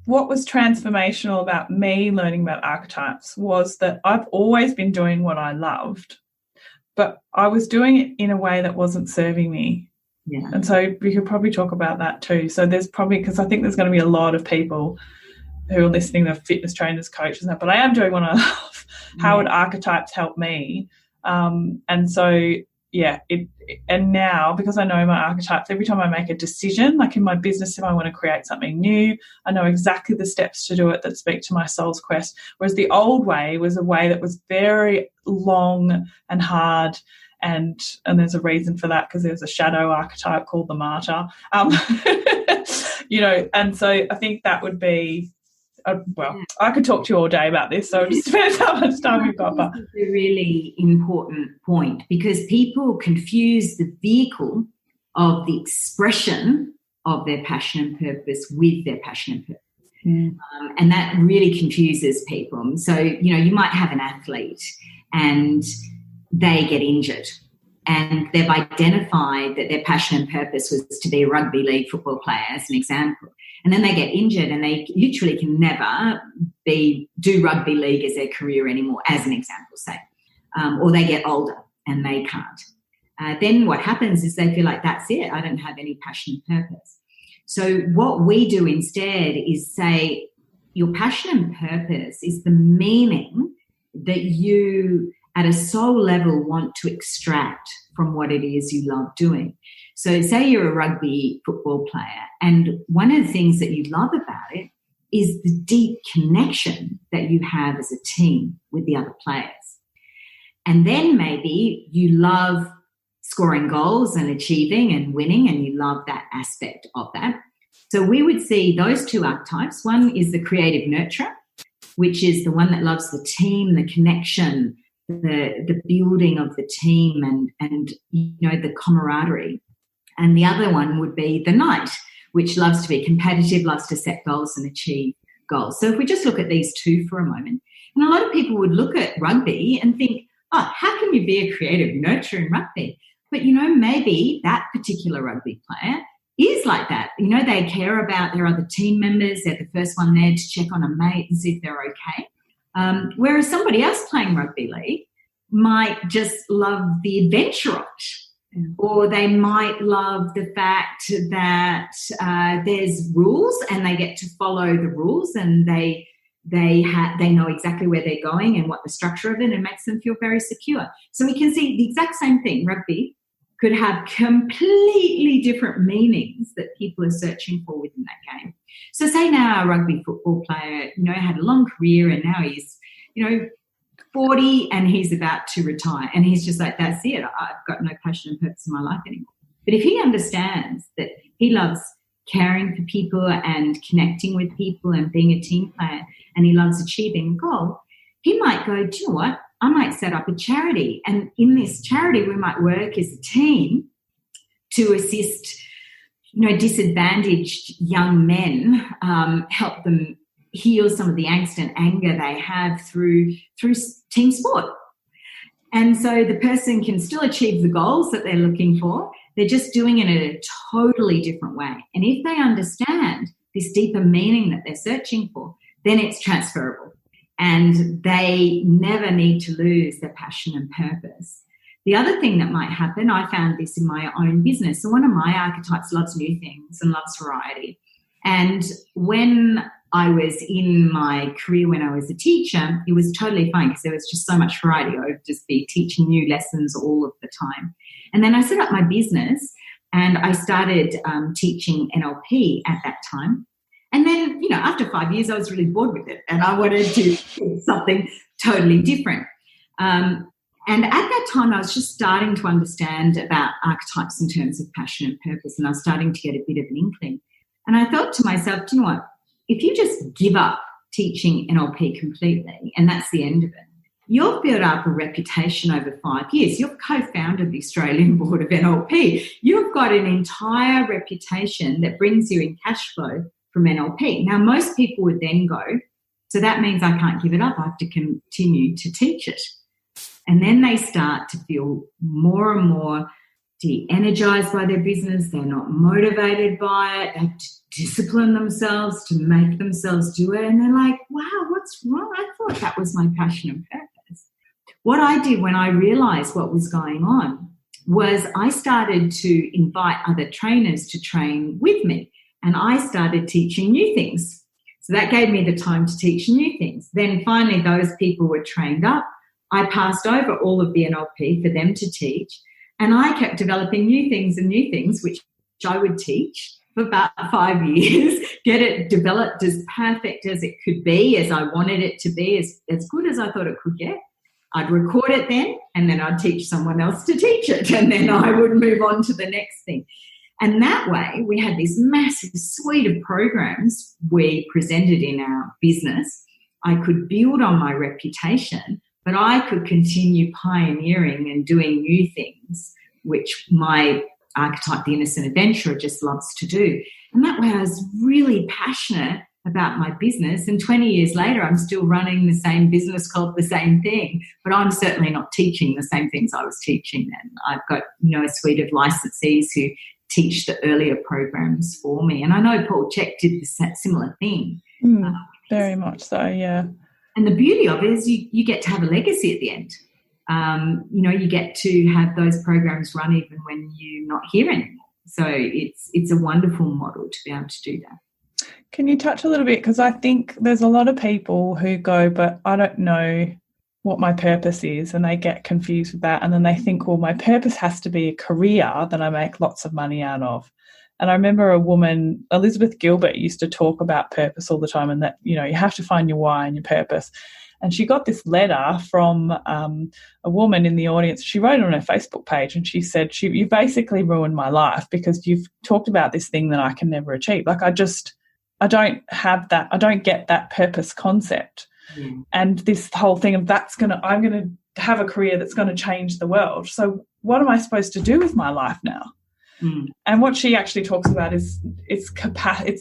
what was transformational about me learning about archetypes was that I've always been doing what I loved, but I was doing it in a way that wasn't serving me. Yeah. And so we could probably talk about that too. So there's probably, because I think there's going to be a lot of people who are listening, the fitness trainers, coaches, but I am doing what I love. How would archetypes help me? And so, and now because I know my archetypes, every time I make a decision, like in my business, if I want to create something new, I know exactly the steps to do it that speak to my soul's quest. Whereas the old way was a way that was very long and hard. And there's a reason for that because there's a shadow archetype called the martyr. And so I think that would be, I could talk to you all day about this, so it just depends how much time we've got. But it's a really important point because people confuse the vehicle of the expression of their passion and purpose with their passion and purpose. And that really confuses people. So, you might have an athlete and they get injured and they've identified that their passion and purpose was to be a rugby league football player, as an example. And then they get injured and they literally can never do rugby league as their career anymore, as an example, say. Or they get older and they can't. Then what happens is they feel like, that's it, I don't have any passion and purpose. So what we do instead is say your passion and purpose is the meaning that you at a soul level want to extract from what it is you love doing. So say you're a rugby football player, and one of the things that you love about it is the deep connection that you have as a team with the other players. And then maybe you love scoring goals and achieving and winning, and you love that aspect of that. So we would see those two archetypes. One is the creative nurturer, which is the one that loves the team, the connection, the building of the team and the camaraderie. And the other one would be the knight, which loves to be competitive, loves to set goals and achieve goals. So if we just look at these two for a moment, and a lot of people would look at rugby and think, oh, how can you be a creative nurturer in rugby? But, maybe that particular rugby player is like that. They care about their other team members. They're the first one there to check on a mate and see if they're okay. Whereas somebody else playing rugby league might just love the adventure of it. Or they might love the fact that there's rules and they get to follow the rules, and they know exactly where they're going and what the structure of it, and it makes them feel very secure. So we can see the exact same thing. Rugby could have completely different meanings that people are searching for within that game. So say now a rugby football player, had a long career and now he's, 40 and he's about to retire, and he's just like, that's it, I've got no passion and purpose in my life anymore. But if he understands that he loves caring for people and connecting with people and being a team player, and he loves achieving a goal, he might go, do you know what, I might set up a charity, and in this charity we might work as a team to assist disadvantaged young men, help them heal some of the angst and anger they have through team sport. And so the person can still achieve the goals that they're looking for. They're just doing it in a totally different way. And if they understand this deeper meaning that they're searching for, then it's transferable. And they never need to lose their passion and purpose. The other thing that might happen, I found this in my own business. So one of my archetypes loves new things and loves variety. And when I was in my career, when I was a teacher, it was totally fine because there was just so much variety. I would just be teaching new lessons all of the time. And then I set up my business and I started teaching NLP at that time. And then, after 5 years, I was really bored with it and I wanted to do something totally different. And at that time, I was just starting to understand about archetypes in terms of passion and purpose, and I was starting to get a bit of an inkling. And I thought to myself, do you know what? If you just give up teaching NLP completely and that's the end of it, you've built up a reputation over 5 years. You've co-founded the Australian Board of NLP. You've got an entire reputation that brings you in cash flow from NLP. Now, most people would then go, so that means I can't give it up. I have to continue to teach it. And then they start to feel more and more de-energized by their business. They're not motivated by it. They have to discipline themselves to make themselves do it. And they're like, wow, what's wrong? I thought that was my passion and purpose. What I did when I realized what was going on was I started to invite other trainers to train with me. And I started teaching new things. So that gave me the time to teach new things. Then finally those people were trained up. I passed over all of the NLP for them to teach. And I kept developing new things, which I would teach for about 5 years, get it developed as perfect as it could be, as I wanted it to be, as good as I thought it could get. I'd record it then, and then I'd teach someone else to teach it, and then I would move on to the next thing. And that way, we had this massive suite of programs we presented in our business. I could build on my reputation, but I could continue pioneering and doing new things, which my archetype, the innocent adventurer, just loves to do. And that way I was really passionate about my business, and 20 years later I'm still running the same business called the same thing, but I'm certainly not teaching the same things I was teaching then. I've got, a suite of licensees who teach the earlier programs for me, and I know Paul Chek did the similar thing. Very much so, yeah. And the beauty of it is you get to have a legacy at the end. You get to have those programs run even when you're not here anymore. So it's a wonderful model to be able to do that. Can you touch a little bit, because I think there's a lot of people who go, but I don't know what my purpose is, and they get confused with that, and then they think, well, my purpose has to be a career that I make lots of money out of. And I remember a woman, Elizabeth Gilbert, used to talk about purpose all the time, and that, you have to find your why and your purpose. And she got this letter from a woman in the audience. She wrote it on her Facebook page, and she said, you basically ruined my life because you've talked about this thing that I can never achieve. Like, I don't have that. I don't get that purpose concept. And this whole thing of I'm going to have a career that's going to change the world. So what am I supposed to do with my life now? And what she actually talks about is it's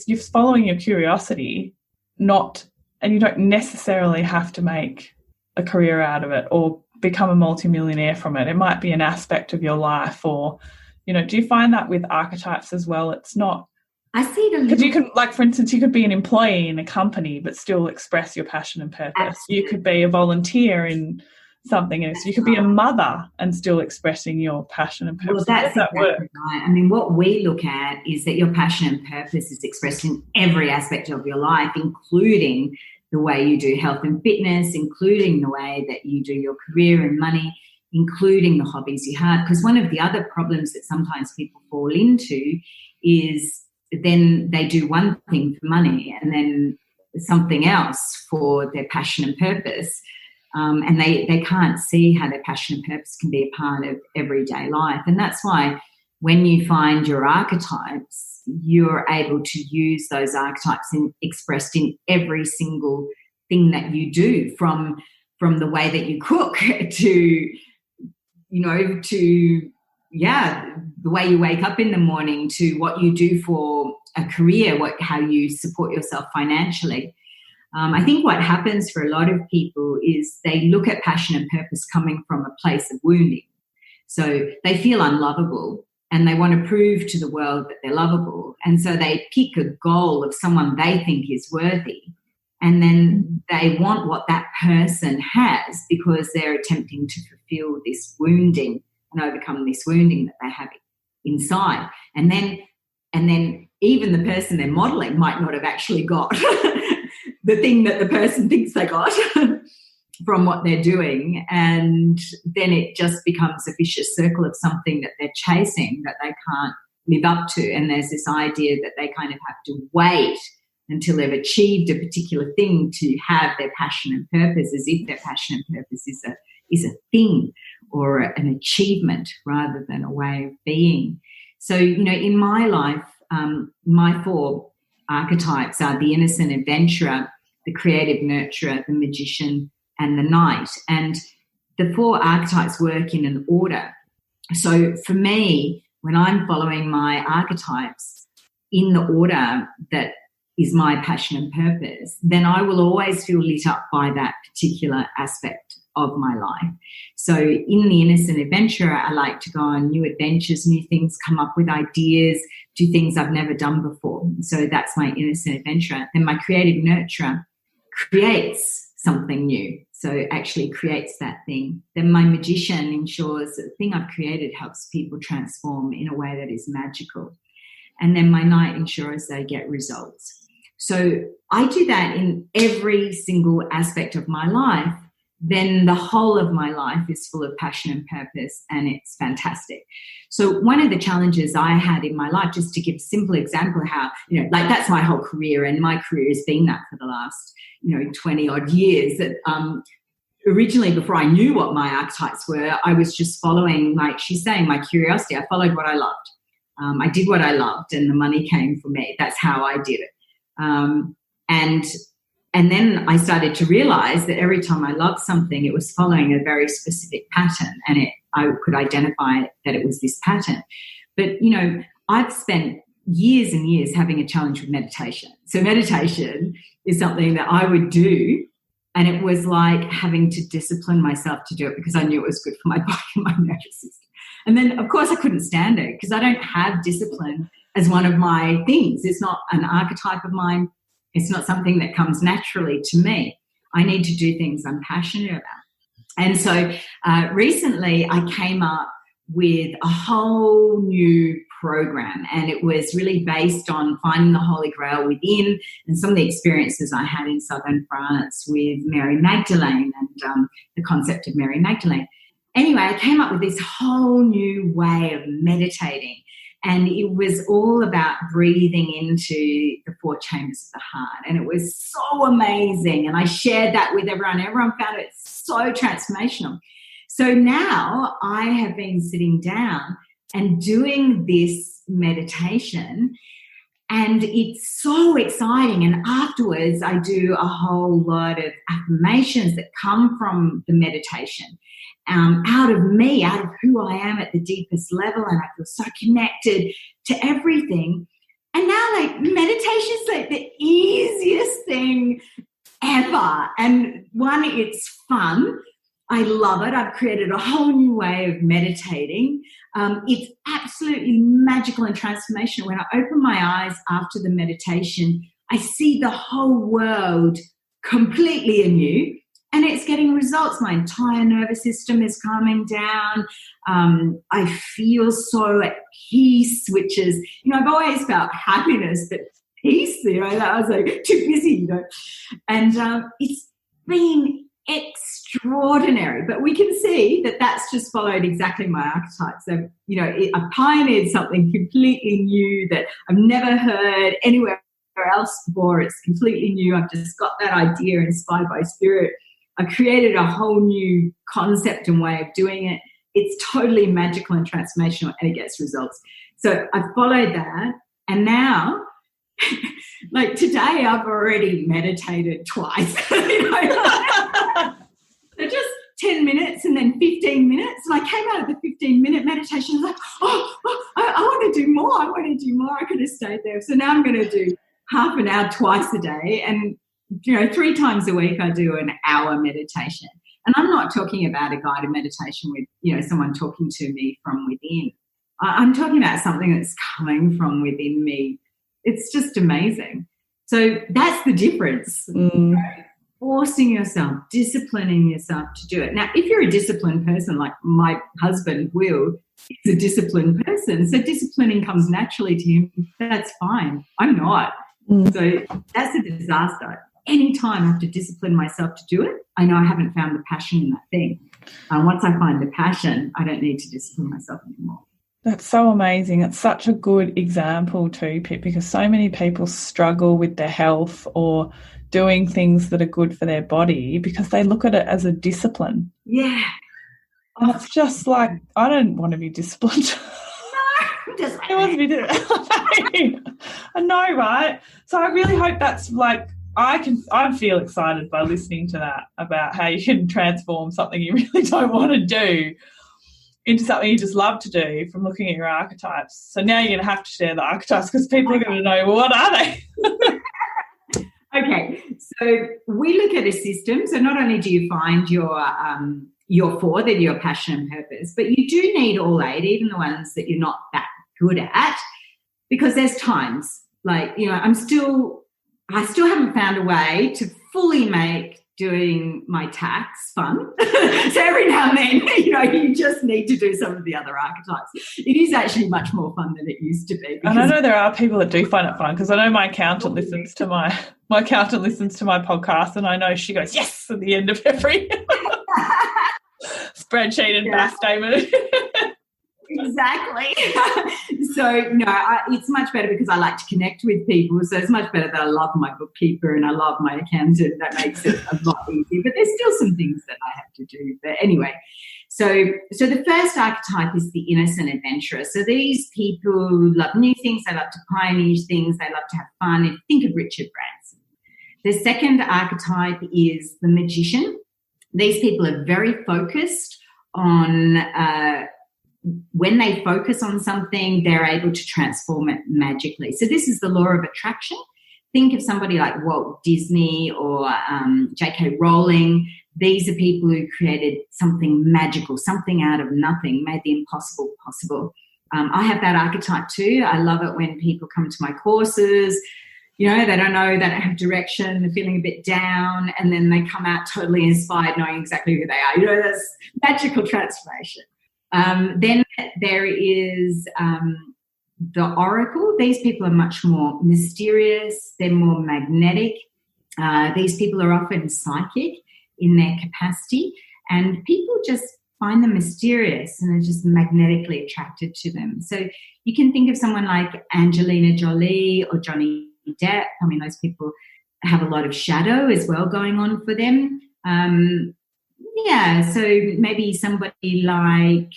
you're following your curiosity, and you don't necessarily have to make a career out of it or become a multimillionaire from it. It might be an aspect of your life, or, do you find that with archetypes as well? It's not. I see it a little. Because you could, like, for instance, you could be an employee in a company but still express your passion and purpose. Absolutely. You could be a volunteer in something else. You could be a mother and still expressing your passion and purpose. Well, that's exactly right. I mean, what we look at is that your passion and purpose is expressed in every aspect of your life, including the way you do health and fitness, including the way that you do your career and money, including the hobbies you have. Because one of the other problems that sometimes people fall into is then they do one thing for money and then something else for their passion and purpose. And they can't see how their passion and purpose can be a part of everyday life. And that's why when you find your archetypes, you're able to use those archetypes expressed in every single thing that you do, from the way that you cook to the way you wake up in the morning, to what you do for a career, how you support yourself financially. I think what happens for a lot of people is they look at passion and purpose coming from a place of wounding. So they feel unlovable and they want to prove to the world that they're lovable. And so they pick a goal of someone they think is worthy, and then they want what that person has because they're attempting to fulfill this wounding and overcome this wounding that they have inside. And then even the person they're modelling might not have actually got the thing that the person thinks they got from what they're doing. And then it just becomes a vicious circle of something that they're chasing that they can't live up to. And there's this idea that they kind of have to wait until they've achieved a particular thing to have their passion and purpose, as if their passion and purpose is a thing or an achievement rather than a way of being. So, in my life, my 4 archetypes are the innocent adventurer, the creative nurturer, the magician, and the knight. And the 4 archetypes work in an order. So for me, when I'm following my archetypes in the order that is my passion and purpose, then I will always feel lit up by that particular aspect of my life. So in the innocent adventurer, I like to go on new adventures, new things, come up with ideas, do things I've never done before. So that's my innocent adventurer. Then my creative nurturer creates something new, so actually creates that thing. Then my magician ensures that the thing I've created helps people transform in a way that is magical. And then my knight ensures they get results. So I do that in every single aspect of my life. Then the whole of my life is full of passion and purpose, and it's fantastic. So one of the challenges I had in my life, just to give a simple example of how, that's my whole career, and my career has been that for the last, 20 odd years. That originally, before I knew what my archetypes were, I was just following, like she's saying, my curiosity. I followed what I loved. I did what I loved, and the money came for me. That's how I did it. And then I started to realize that every time I loved something, it was following a very specific pattern, and I could identify that it was this pattern. But, I've spent years and years having a challenge with meditation. So meditation is something that I would do, and it was like having to discipline myself to do it because I knew it was good for my body and my nervous system. And then, of course, I couldn't stand it because I don't have discipline as one of my things. It's not an archetype of mine. It's not something that comes naturally to me. I need to do things I'm passionate about. And so recently I came up with a whole new program, and it was really based on finding the Holy Grail within and some of the experiences I had in southern France with Mary Magdalene and the concept of Mary Magdalene. Anyway, I came up with this whole new way of meditating, and it was all about breathing into the 4 chambers of the heart, and it was so amazing, and I shared that with everyone. Everyone found it so transformational. So now I have been sitting down and doing this meditation, and it's so exciting. And afterwards, I do a whole lot of affirmations that come from the meditation, out of me, out of who I am at the deepest level, and I feel so connected to everything. And now, like, meditation is like the easiest thing ever. And one, it's fun. I love it. I've created a whole new way of meditating. It's absolutely magical and transformational. When I open my eyes after the meditation, I see the whole world completely anew, and it's getting results. My entire nervous system is calming down. I feel so at peace, which is, I've always felt happiness, but peace, I was like too busy, And it's been extraordinary, but we can see that that's just followed exactly my archetype. So, I pioneered something completely new that I've never heard anywhere else before. It's completely new. I've just got that idea inspired by spirit. I created a whole new concept and way of doing it. It's totally magical and transformational, and it gets results. So I followed that, and now, like today, I've already meditated twice. So just 10 minutes and then 15 minutes. And I came out of the 15-minute meditation like, I want to do more. I could have stayed there. So now I'm going to do half an hour twice a day. And, 3 times a week I do an hour meditation. And I'm not talking about a guided meditation with, someone talking to me from within. I'm talking about something that's coming from within me. It's just amazing. So that's the difference. Forcing yourself, disciplining yourself to do it. Now, if you're a disciplined person, like my husband Will is a disciplined person, so disciplining comes naturally to him, that's fine. I'm not. So that's a disaster. Anytime I have to discipline myself to do it, I know I haven't found the passion in that thing. Once I find the passion, I don't need to discipline myself anymore. That's so amazing. It's such a good example too, Pip, because so many people struggle with their health or doing things that are good for their body because they look at it as a discipline. Yeah. And it's just like, I don't want to be disciplined. No, just I want to be disciplined. I know, right? So I really hope that's like, I feel excited by listening to that about how you can transform something you really don't want to do into something you just love to do from looking at your archetypes. So now you're going to have to share the archetypes because people are going to know, well, what are they? Okay, so we look at a system. So not only do you find your 4, that your passion and purpose, but you do need all 8, even the ones that you're not that good at, because there's times like, I still haven't found a way to fully make doing my tax fun. So every now and then, you just need to do some of the other archetypes. It is actually much more fun than it used to be. And I know there are people that do find it fun, because I know my accountant listens to my podcast, and I know she goes, yes, at the end of every spreadsheet and back statement. Exactly. So, it's much better because I like to connect with people. So it's much better that I love my bookkeeper and I love my accountant. That makes it a lot easier. But there's still some things that I have to do. But anyway, so the first archetype is the innocent adventurer. So these people love new things. They love to pioneer things. They love to have fun. And think of Richard Branson. The second archetype is the magician. These people are very focused on when they focus on something, they're able to transform it magically. So this is the law of attraction. Think of somebody like Walt Disney or J.K. Rowling. These are people who created something magical, something out of nothing, made the impossible possible. I have that archetype too. I love it when people come to my courses. You know, they don't know, they don't have direction, they're feeling a bit down, and then they come out totally inspired, knowing exactly who they are. You know, that's magical transformation. Then there is the oracle. These people are much more mysterious. They're more magnetic. These people are often psychic in their capacity, and people just find them mysterious and are just magnetically attracted to them. So you can think of someone like Angelina Jolie or Johnny Depp. I mean, those people have a lot of shadow as well going on for them. So maybe somebody like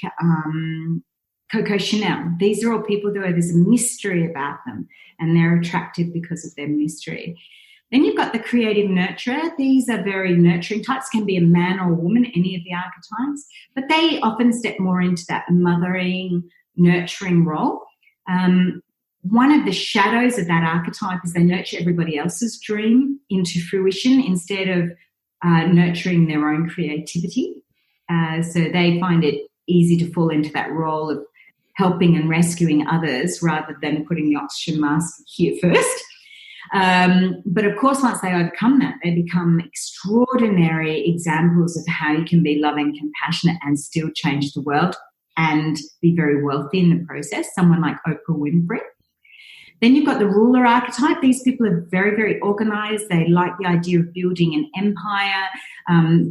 Coco Chanel. These are all people who there's a mystery about them, and they're attractive because of their mystery. Then you've got the creative nurturer. These are very nurturing types, can be a man or a woman, any of the archetypes, but they often step more into that mothering, nurturing role. One of the shadows of that archetype is they nurture everybody else's dream into fruition instead of nurturing their own creativity. So they find it easy to fall into that role of helping and rescuing others rather than putting the oxygen mask here first. But of course, once they overcome that, they become extraordinary examples of how you can be loving, compassionate, and still change the world and be very wealthy in the process. Someone like Oprah Winfrey. Then you've got the ruler archetype. These people are very, very organized. They like the idea of building an empire.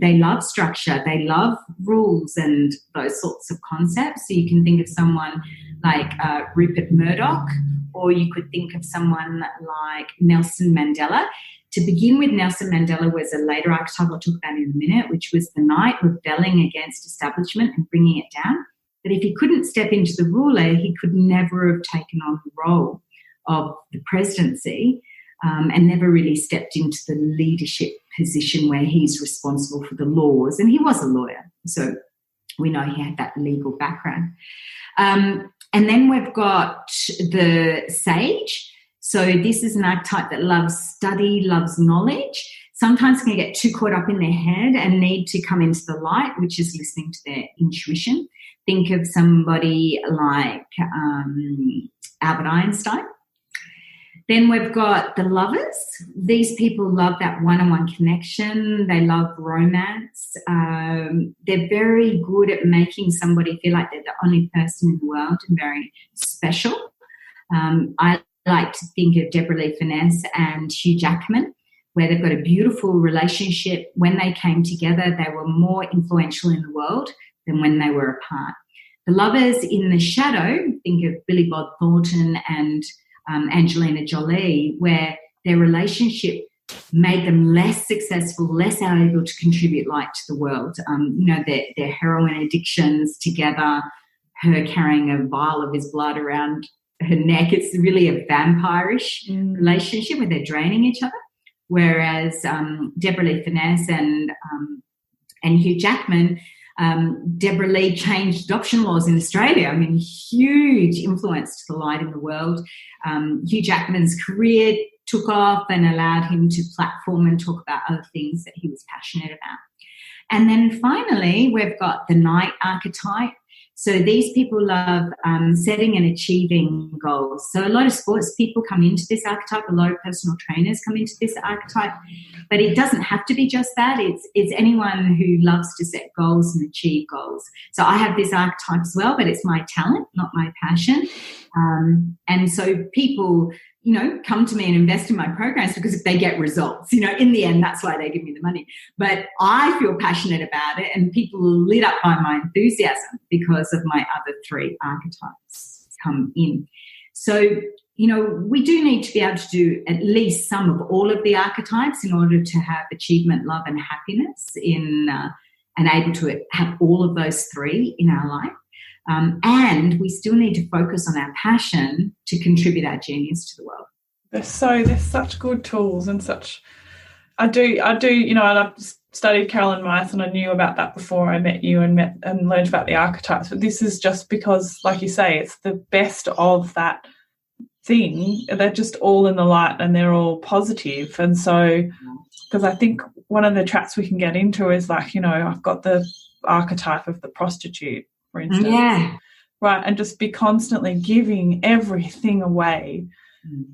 They love structure. They love rules and those sorts of concepts. So you can think of someone like Rupert Murdoch, or you could think of someone like Nelson Mandela. To begin with, Nelson Mandela was a later archetype I'll talk about in a minute, which was the knight rebelling against establishment and bringing it down. But if he couldn't step into the ruler, he could never have taken on the role of the presidency and never really stepped into the leadership position where he's responsible for the laws. And he was a lawyer, so we know he had that legal background. And then we've got the sage. So this is an archetype that loves study, loves knowledge. Sometimes can get too caught up in their head and need to come into the light, which is listening to their intuition. Think of somebody like Albert Einstein. Then we've got the lovers. These people love that one-on-one connection. They love romance. They're very good at making somebody feel like they're the only person in the world and very special. I like to think of Deborah Lee Finesse and Hugh Jackman, where they've got a beautiful relationship. When they came together, they were more influential in the world than when they were apart. The lovers in the shadow, think of Billy Bob Thornton and Angelina Jolie, where their relationship made them less successful, less able to contribute light to the world. Their heroin addictions together, her carrying a vial of his blood around her neck. It's really a vampire-ish relationship where they're draining each other. Whereas Deborah Lee Finesse and Hugh Jackman, Deborah Lee changed adoption laws in Australia. I mean, huge influence to the light in the world. Hugh Jackman's career took off and allowed him to platform and talk about other things that he was passionate about. And then finally, we've got the knight archetype. So these people love setting and achieving goals. So a lot of sports people come into this archetype, a lot of personal trainers come into this archetype, but it doesn't have to be just that. It's anyone who loves to set goals and achieve goals. So I have this archetype as well, but it's my talent, not my passion. And so people, come to me and invest in my programs because if they get results, in the end, that's why they give me the money. But I feel passionate about it, and people are lit up by my enthusiasm because of my other three archetypes come in. So, we do need to be able to do at least some of all of the archetypes in order to have achievement, love, and happiness and able to have all of those three in our life. And we still need to focus on our passion to contribute our genius to the world. There's such good tools and such. I do. I love studied Carolyn Myers, and I knew about that before I met you and learned about the archetypes. But this is just because, like you say, it's the best of that thing. They're just all in the light and they're all positive. And so, because I think one of the traps we can get into is like, you know, I've got the archetype of the prostitute, for instance. Yeah. Right. And just be constantly giving everything away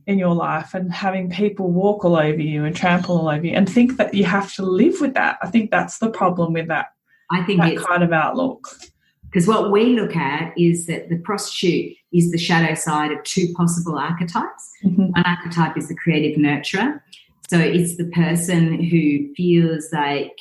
in your life and having people walk all over you and trample all over you and think that you have to live with that. I think that's the problem with that. I think that kind of outlook. Because what we look at is that the prostitute is the shadow side of two possible archetypes. One archetype is the creative nurturer. So it's the person who feels like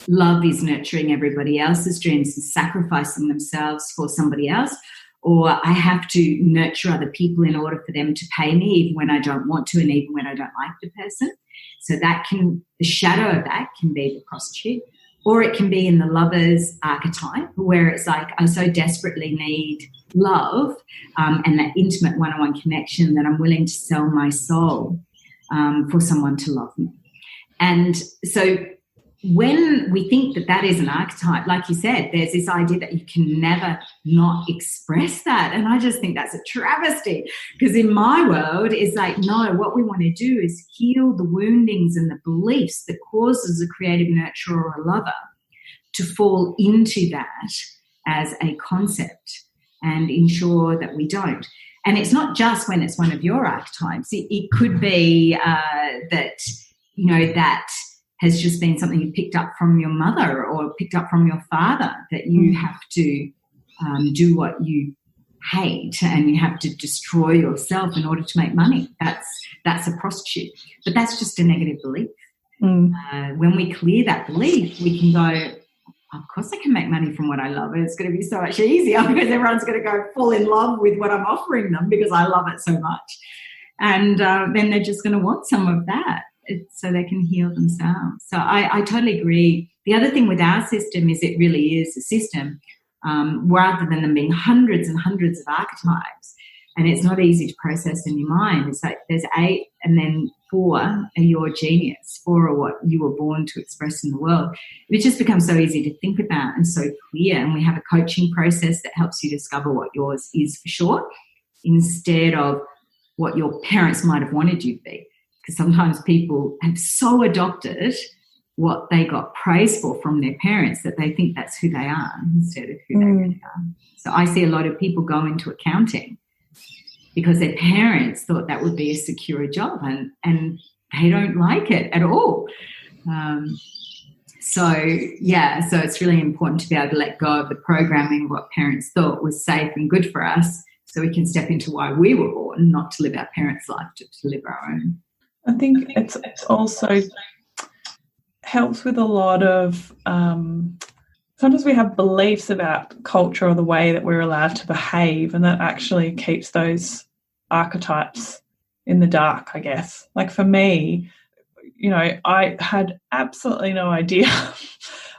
love is nurturing everybody else's dreams and sacrificing themselves for somebody else. Or I have to nurture other people in order for them to pay me, even when I don't want to and even when I don't like the person. So the shadow of that can be the prostitute. Or it can be in the lover's archetype, where it's like I so desperately need love and that intimate one-on-one connection that I'm willing to sell my soul for someone to love me. And so when we think that that is an archetype, like you said, there's this idea that you can never not express that. And I just think that's a travesty, because in my world, it's like, no, what we want to do is heal the woundings and the beliefs that causes a creative nurturer or a lover to fall into that as a concept and ensure that we don't. And it's not just when it's one of your archetypes. It could be that, you know, that has just been something you picked up from your mother or picked up from your father, that you have to do what you hate and you have to destroy yourself in order to make money. That's a prostitute. But that's just a negative belief. When we clear that belief, we can go, of course I can make money from what I love. It's going to be so much easier because everyone's going to go fall in love with what I'm offering them because I love it so much. And then they're just going to want some of that so they can heal themselves. So I totally agree. The other thing with our system is it really is a system rather than them being hundreds and hundreds of archetypes. And it's not easy to process in your mind. It's like there's 8 and then 4 are your genius. 4 are what you were born to express in the world. It just becomes so easy to think about and so clear. And we have a coaching process that helps you discover what yours is for sure, instead of what your parents might have wanted you to be. Because sometimes people have so adopted what they got praise for from their parents that they think that's who they are instead of who they really are. So I see a lot of people go into accounting because their parents thought that would be a secure job and they don't like it at all. So it's really important to be able to let go of the programming of what parents thought was safe and good for us so we can step into why we were born, not to live our parents' life, to live our own. I think it's also helps with a lot of sometimes we have beliefs about culture or the way that we're allowed to behave, and that actually keeps those archetypes in the dark, I guess. Like for me, you know, I had absolutely no idea,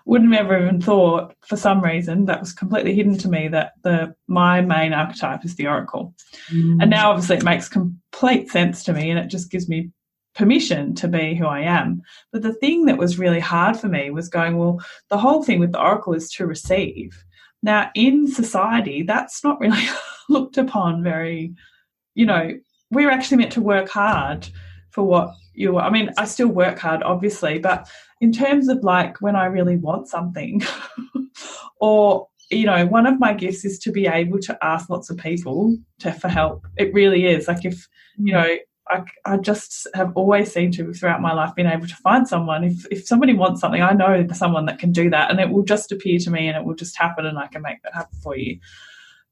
wouldn't have ever even thought for some reason, that was completely hidden to me, that my main archetype is the Oracle. And now obviously it makes complete sense to me and it just gives me permission to be who I am. But the thing that was really hard for me was going, well, the whole thing with the Oracle is to receive. Now, in society, that's not really looked upon very, you know, we're actually meant to work hard for what you are. I mean, I still work hard, obviously, but in terms of like when I really want something or, you know, one of my gifts is to be able to ask lots of people for help. It really is. Like if, you know, I just have always seemed to, throughout my life, been able to find someone. If somebody wants something, I know someone that can do that, and it will just appear to me and it will just happen and I can make that happen for you.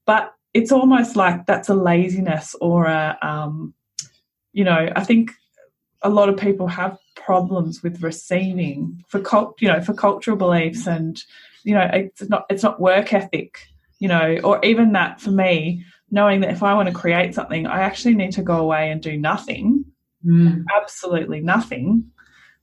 But it's almost like that's a laziness or a, you know, I think a lot of people have problems with receiving for cultural beliefs, and, you know, it's not work ethic, you know, or even that for me, knowing that if I want to create something, I actually need to go away and do nothing, absolutely nothing,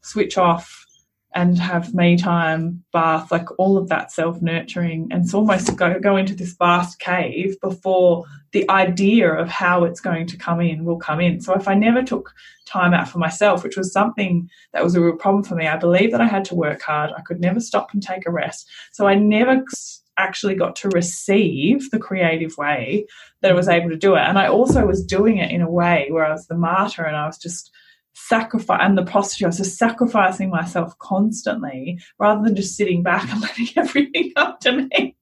switch off and have me time, bath, like all of that self-nurturing, and it's almost go into this vast cave before the idea of how it's going to come in will come in. So if I never took time out for myself, which was something that was a real problem for me, I believe that I had to work hard. I could never stop and take a rest. So I never actually got to receive the creative way that I was able to do it. And I also was doing it in a way where I was the martyr and I was just and the prostitute, I was just sacrificing myself constantly rather than just sitting back and letting everything come to me.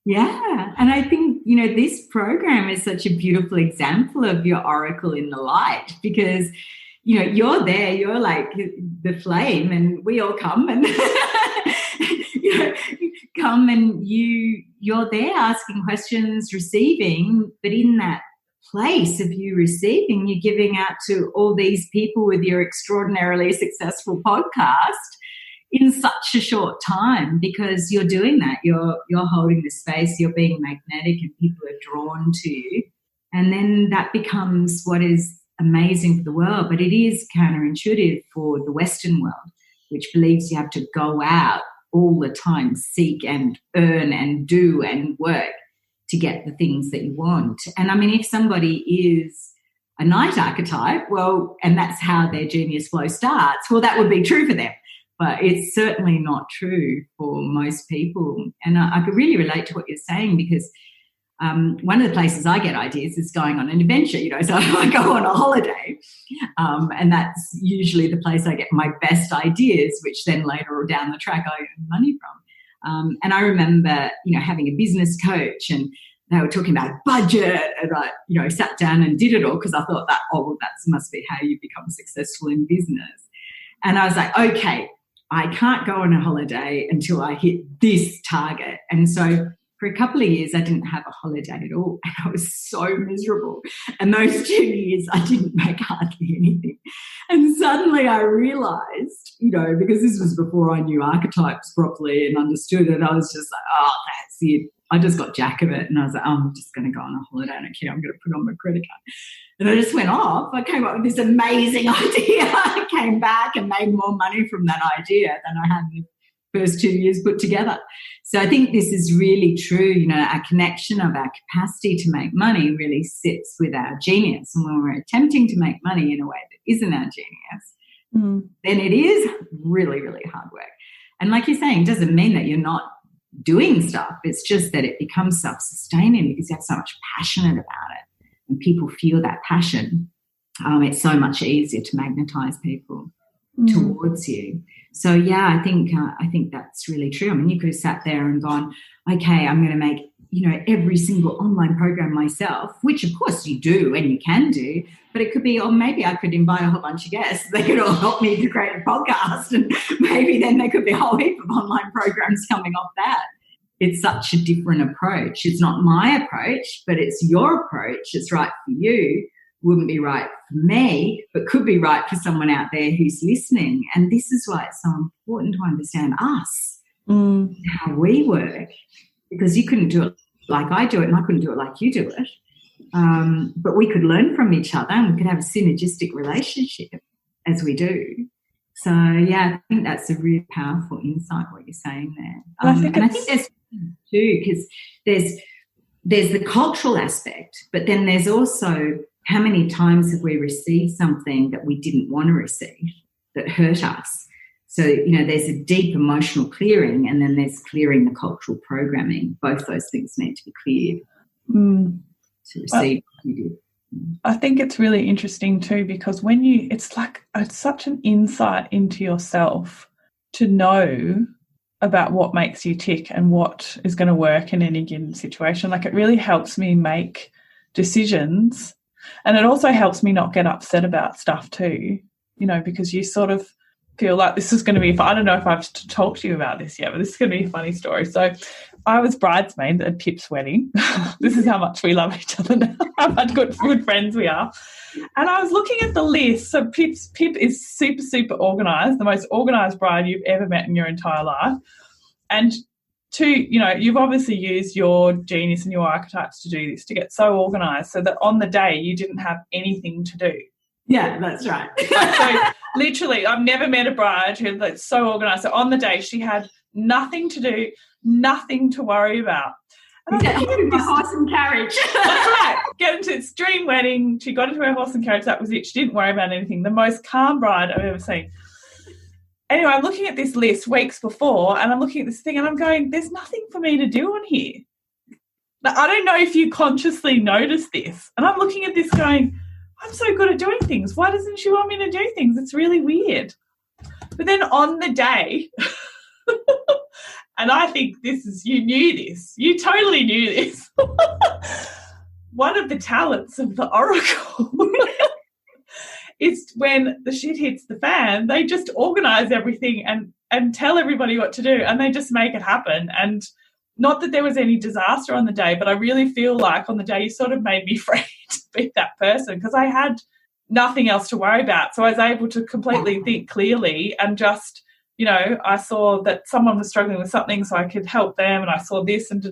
Yeah. And I think, this program is such a beautiful example of your oracle in the light, because, you're there, you're like the flame, and we all come and, come and you're there asking questions, receiving, but in that place of you receiving, you're giving out to all these people with your extraordinarily successful podcast in such a short time, because you're doing that. You're holding the space, you're being magnetic, and people are drawn to you. And then that becomes what is amazing for the world. But it is counterintuitive for the Western world, which believes you have to go out all the time, seek and earn and do and work to get the things that you want. And I mean, if somebody is a night archetype, well, and that's how their genius flow starts, well, that would be true for them. But it's certainly not true for most people. And I could really relate to what you're saying, because one of the places I get ideas is going on an adventure, so I go on a holiday, and that's usually the place I get my best ideas, which then later down the track I earn money from. And I remember, having a business coach, and they were talking about budget, and I, sat down and did it all because I thought that must be how you become successful in business. And I was like, okay, I can't go on a holiday until I hit this target. And so for a couple of years, I didn't have a holiday at all, and I was so miserable. And those 2 years, I didn't make hardly anything. And suddenly I realised, because this was before I knew archetypes properly and understood it, I was just like, oh, that's it. I just got jack of it, and I was like, oh, I'm just going to go on a holiday. I don't care. I'm going to put on my credit card. And I just went off. I came up with this amazing idea. I came back and made more money from that idea than I had in the first 2 years put together. So I think this is really true. Our connection of our capacity to make money really sits with our genius. And when we're attempting to make money in a way that isn't our genius, then it is really, really hard work. And like you're saying, it doesn't mean that you're not doing stuff. It's just that it becomes self-sustaining because you have so much passionate about it, and people feel that passion. It's so much easier to magnetize people towards you. So yeah, I think that's really true. I mean, you could have sat there and gone, okay, I'm going to make every single online program myself, which of course you do and you can do, but it could be, or maybe I could invite a whole bunch of guests. They could all help me to create a podcast, and maybe then there could be a whole heap of online programs coming off that. It's such a different approach. It's not my approach, but it's your approach. It's right for you. Wouldn't be right for me, but could be right for someone out there who's listening. And this is why it's so important to understand us, how we work, because you couldn't do it like I do it, and I couldn't do it like you do it. But we could learn from each other, and we could have a synergistic relationship as we do. So, yeah, I think that's a really powerful insight, what you're saying there. I think there's too, because there's the cultural aspect, but then there's also how many times have we received something that we didn't want to receive that hurt us? So, there's a deep emotional clearing, and then there's clearing the cultural programming. Both those things need to be cleared to receive what you did. I think it's really interesting too, because it's such an insight into yourself to know about what makes you tick and what is going to work in any given situation. Like, it really helps me make decisions. And it also helps me not get upset about stuff too, because you sort of feel like this is going to be, I don't know if I've talked to you about this yet, but this is going to be a funny story. So I was bridesmaid at Pip's wedding. This is how much we love each other now, how much good friends we are. And I was looking at the list. So Pip is super, super organised, the most organised bride you've ever met in your entire life. And you've obviously used your genius and your archetypes to do this, to get so organised so that on the day you didn't have anything to do. Yeah, that's right. Literally, I've never met a bride who's like so organised. So on the day, she had nothing to do, nothing to worry about. And I was looking at this horse and carriage. That's right. Get into this dream wedding. She got into her horse and carriage. That was it. She didn't worry about anything. The most calm bride I've ever seen. Anyway, I'm looking at this list weeks before, and I'm looking at this thing, and I'm going, there's nothing for me to do on here. But I don't know if you consciously notice this. And I'm looking at this going, I'm so good at doing things. Why doesn't she want me to do things? It's really weird. But then on the day, and I think you knew this. You totally knew this. One of the talents of the oracle is when the shit hits the fan, they just organise everything and tell everybody what to do, and they just make it happen. And not that there was any disaster on the day, but I really feel like on the day you sort of made me afraid to be that person because I had nothing else to worry about. So I was able to completely think clearly and just, you know, I saw that someone was struggling with something so I could help them, and I saw this and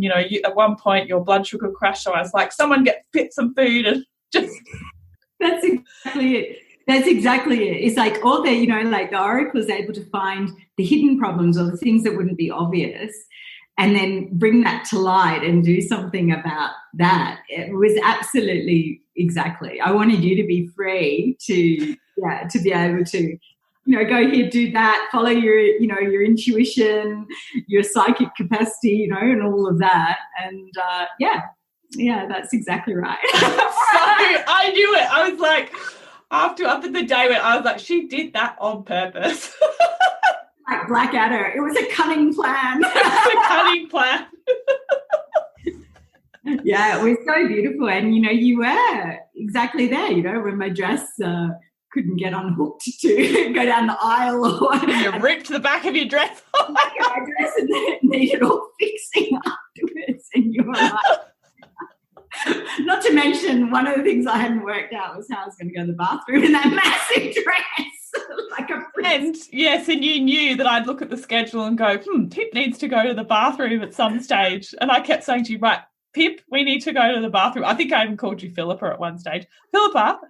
you know, at one point your blood sugar crashed, so I was like, someone get some food and just... That's exactly it. That's exactly it. It's like all the, you know, like the oracle is able to find the hidden problems or the things that wouldn't be obvious and then bring that to light and do something about that. It was absolutely exactly. I wanted you to be free to be able to, you know, go here, do that, follow your, you know, your intuition, your psychic capacity, you know, and all of that. And yeah, that's exactly right. So I knew it. I was like, after the day when I was like, she did that on purpose. Like Blackadder. It was a cunning plan. It was a cunning plan. Yeah, it was so beautiful. And, you know, you were exactly there, you know, when my dress couldn't get unhooked to go down the aisle. Or you ripped the back of your dress off. My dress and it needed all fixing afterwards. And you were like... Not to mention, one of the things I hadn't worked out was how I was going to go to the bathroom in that massive dress. Like a prince. And you knew that I'd look at the schedule and go, Pip needs to go to the bathroom at some stage. And I kept saying to you, right, Pip, we need to go to the bathroom. I think I even called you Philippa at one stage. Philippa,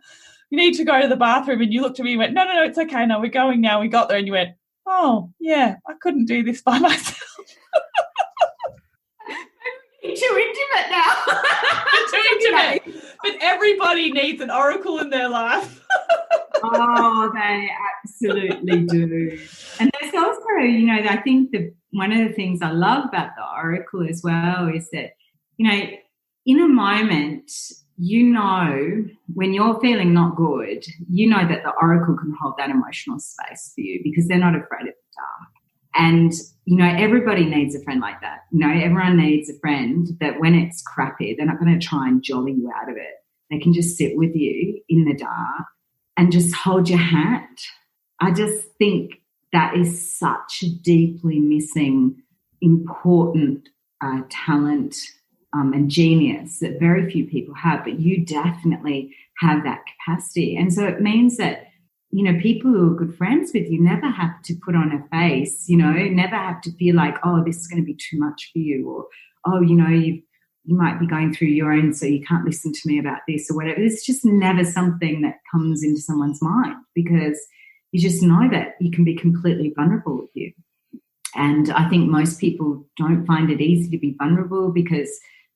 you need to go to the bathroom. And you looked at me and went, no, it's okay. No, we're going now. We got there. And you went, oh, yeah, I couldn't do this by myself. Too intimate now. Too intimate. But everybody needs an oracle in their life. Oh, they absolutely do. And there's also, you know, I think one of the things I love about the oracle as well is that, you know, in a moment, you know, when you're feeling not good, you know that the oracle can hold that emotional space for you because they're not afraid of the dark. And, you know, everybody needs a friend like that. You know, everyone needs a friend that when it's crappy, they're not going to try and jolly you out of it. They can just sit with you in the dark and just hold your hand. I just think that is such a deeply missing, important talent and genius that very few people have, but you definitely have that capacity. And so it means that, you know, people who are good friends with you never have to put on a face, you know, never have to feel like, oh, this is going to be too much for you, or, oh, you know, you might be going through your own, so you can't listen to me about this or whatever. It's just never something that comes into someone's mind because you just know that you can be completely vulnerable with you. And I think most people don't find it easy to be vulnerable because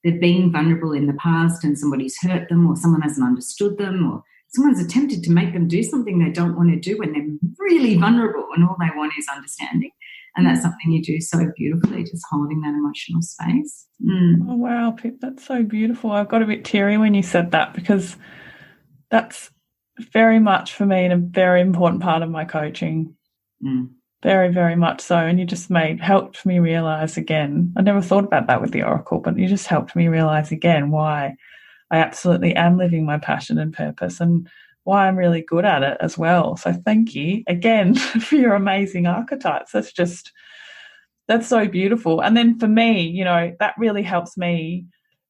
they've been vulnerable in the past and somebody's hurt them or someone hasn't understood them or someone's attempted to make them do something they don't want to do when they're really vulnerable and all they want is understanding. And that's something you do so beautifully, just holding that emotional space. Oh, wow, Pip, that's so beautiful. I've got a bit teary when you said that because that's very much for me and a very important part of my coaching. Very, very much so. And you just helped me realise again. I never thought about that with the oracle, but you just helped me realise again why I absolutely am living my passion and purpose and why I'm really good at it as well. So thank you again for your amazing archetypes. That's so beautiful. And then for me, you know, that really helps me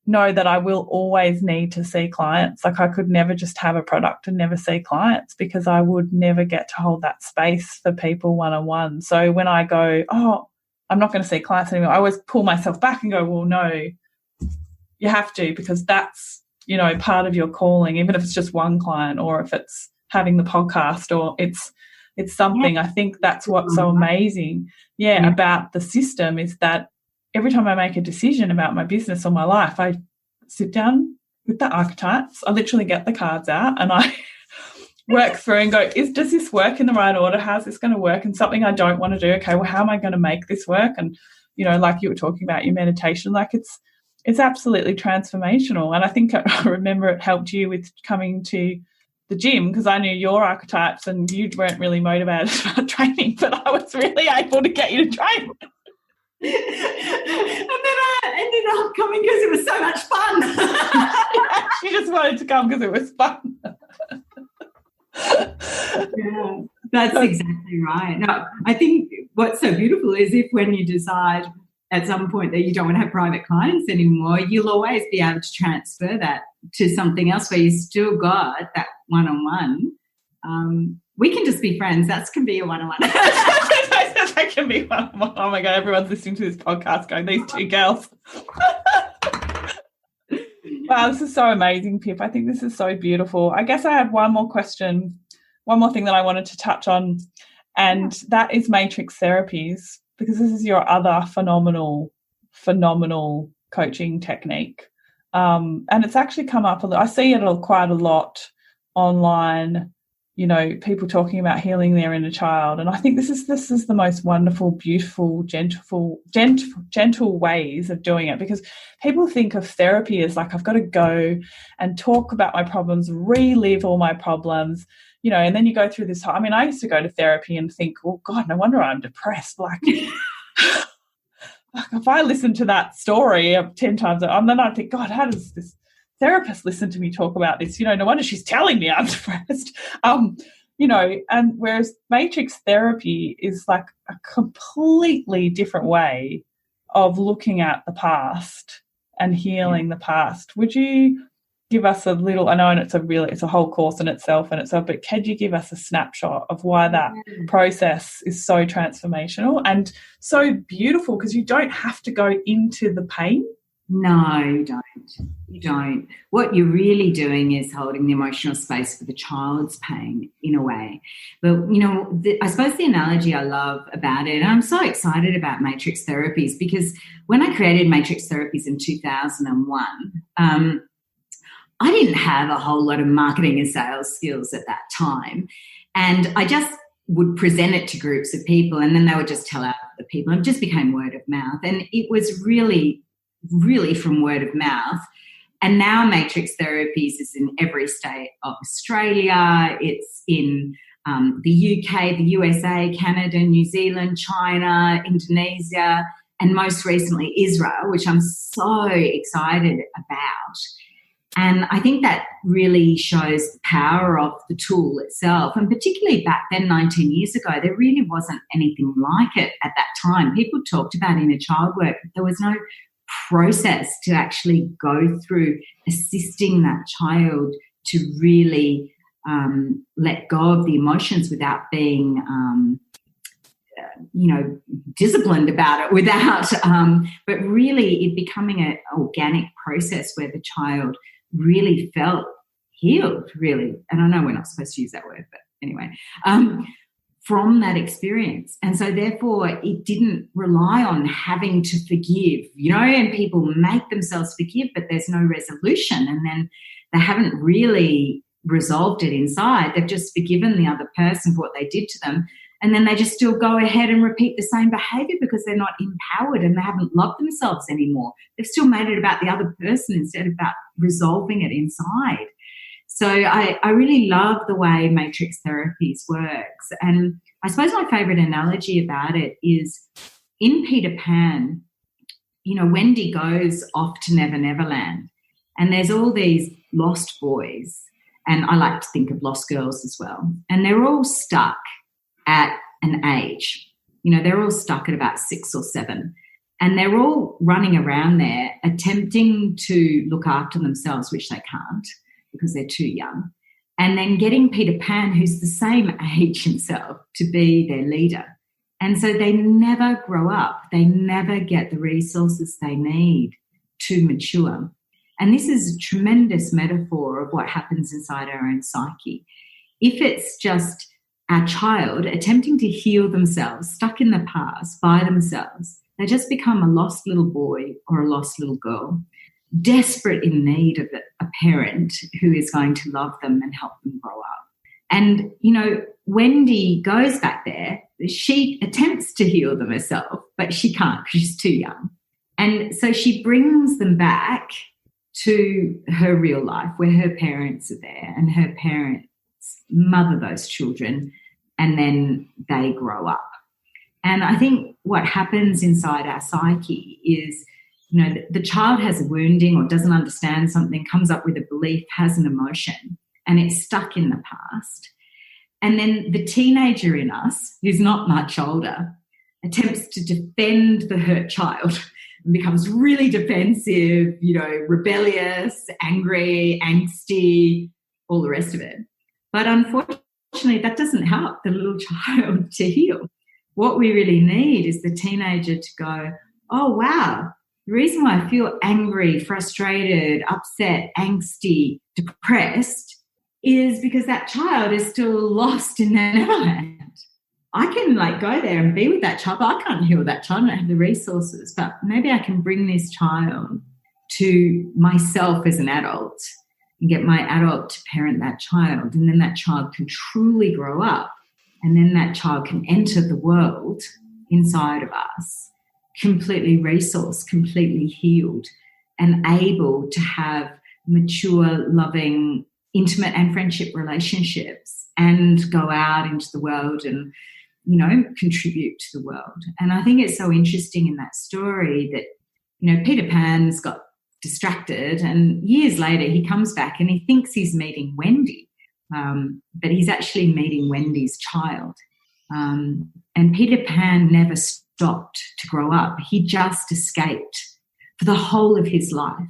know that I will always need to see clients. Like I could never just have a product and never see clients because I would never get to hold that space for people one-on-one. So when I go, oh, I'm not going to see clients anymore, I always pull myself back and go, well, no, you have to because that's, you know, part of your calling, even if it's just one client or if it's having the podcast, or it's something. I think that's what's so amazing, about the system, is that every time I make a decision about my business or my life, I sit down with the archetypes. I literally get the cards out and I work through and go, does this work in the right order? How's this going to work? And something I don't want to do, okay, well, how am I going to make this work? And, you know, like you were talking about your meditation, like it's absolutely transformational. And I think I remember it helped you with coming to the gym, because I knew your archetypes and you weren't really motivated about training, but I was really able to get you to train. And then I ended up coming because it was so much fun. She just wanted to come because it was fun. Yeah, that's exactly right. No, I think what's so beautiful is if when you decide at some point that you don't want to have private clients anymore, you'll always be able to transfer that to something else where you still got that one-on-one. We can just be friends. That can be a one-on-one. That can be one-on-one. Oh, my God, everyone's listening to this podcast going, these two girls. Wow, this is so amazing, Pip. I think this is so beautiful. I guess I have one more question, one more thing that I wanted to touch on, and that is Matrix Therapies, because this is your other phenomenal coaching technique. And it's actually come up a lot. I see it quite a lot online, you know, people talking about healing their inner child. And I think this is the most wonderful, beautiful, gentle ways of doing it, because people think of therapy as like, I've got to go and talk about my problems, relive all my problems, you know, and then you go through this. I mean, I used to go to therapy and think, oh, God, no wonder I'm depressed. Like, if I listen to that story 10 times, and then I think, God, how does this therapist listen to me talk about this? You know, no wonder she's telling me I'm depressed. You know, and whereas Matrix therapy is like a completely different way of looking at the past and healing the past. Would you give us a little, I know it's a whole course in itself, but could you give us a snapshot of why that process is so transformational and so beautiful? Because you don't have to go into the pain. No, you don't. You don't. What you're really doing is holding the emotional space for the child's pain in a way. But, you know, I suppose the analogy I love about it, and I'm so excited about Matrix Therapies, because when I created Matrix Therapies in 2001, I didn't have a whole lot of marketing and sales skills at that time. And I just would present it to groups of people, and then they would just tell out the people. It just became word of mouth. And it was really from word of mouth. And now Matrix Therapies is in every state of Australia. It's in the UK, the USA, Canada, New Zealand, China, Indonesia, and most recently Israel, which I'm so excited about. And I think that really shows the power of the tool itself. And particularly back then, 19 years ago, there really wasn't anything like it at that time. People talked about inner child work, but there was no process to actually go through assisting that child to really let go of the emotions without being, disciplined about it, but really it becoming an organic process where the child really felt healed, really. And I know we're not supposed to use that word, but anyway, from that experience. And so therefore it didn't rely on having to forgive, you know, and people make themselves forgive, but there's no resolution. And then they haven't really resolved it inside. They've just forgiven the other person for what they did to them. And then they just still go ahead and repeat the same behaviour because they're not empowered and they haven't loved themselves anymore. They've still made it about the other person instead of about resolving it inside. So I really love the way Matrix Therapies works. And I suppose my favourite analogy about it is in Peter Pan, you know, Wendy goes off to Never Never Land and there's all these lost boys, and I like to think of lost girls as well, and they're all stuck at an age. You know, they're all stuck at about 6 or 7. And they're all running around there attempting to look after themselves, which they can't because they're too young. And then getting Peter Pan, who's the same age himself, to be their leader. And so they never grow up. They never get the resources they need to mature. And this is a tremendous metaphor of what happens inside our own psyche. if it's just our child attempting to heal themselves, stuck in the past by themselves, they just become a lost little boy or a lost little girl, desperate in need of a parent who is going to love them and help them grow up. And, Wendy goes back there. She attempts to heal them herself, but she can't because she's too young. And so she brings them back to her real life where her parents are there and her parents mother those children, and then they grow up. And I think what happens inside our psyche is, the child has a wounding or doesn't understand something, comes up with a belief, has an emotion, and it's stuck in the past. And then the teenager in us, who's not much older, attempts to defend the hurt child and becomes really defensive, rebellious, angry, angsty, all the rest of it. But unfortunately, that doesn't help the little child to heal. What we really need is the teenager to go, oh, wow, the reason why I feel angry, frustrated, upset, angsty, depressed is because that child is still lost in their Neverland. I can go there and be with that child, but I can't heal that child. I don't have the resources, but maybe I can bring this child to myself as an adult and get my adult to parent that child. And then that child can truly grow up. And then that child can enter the world inside of us completely resourced, completely healed, and able to have mature, loving, intimate and friendship relationships and go out into the world and, contribute to the world. And I think it's so interesting in that story that, Peter Pan's got distracted and years later he comes back and he thinks he's meeting Wendy, but he's actually meeting Wendy's child. And Peter Pan never stopped to grow up. He just escaped for the whole of his life.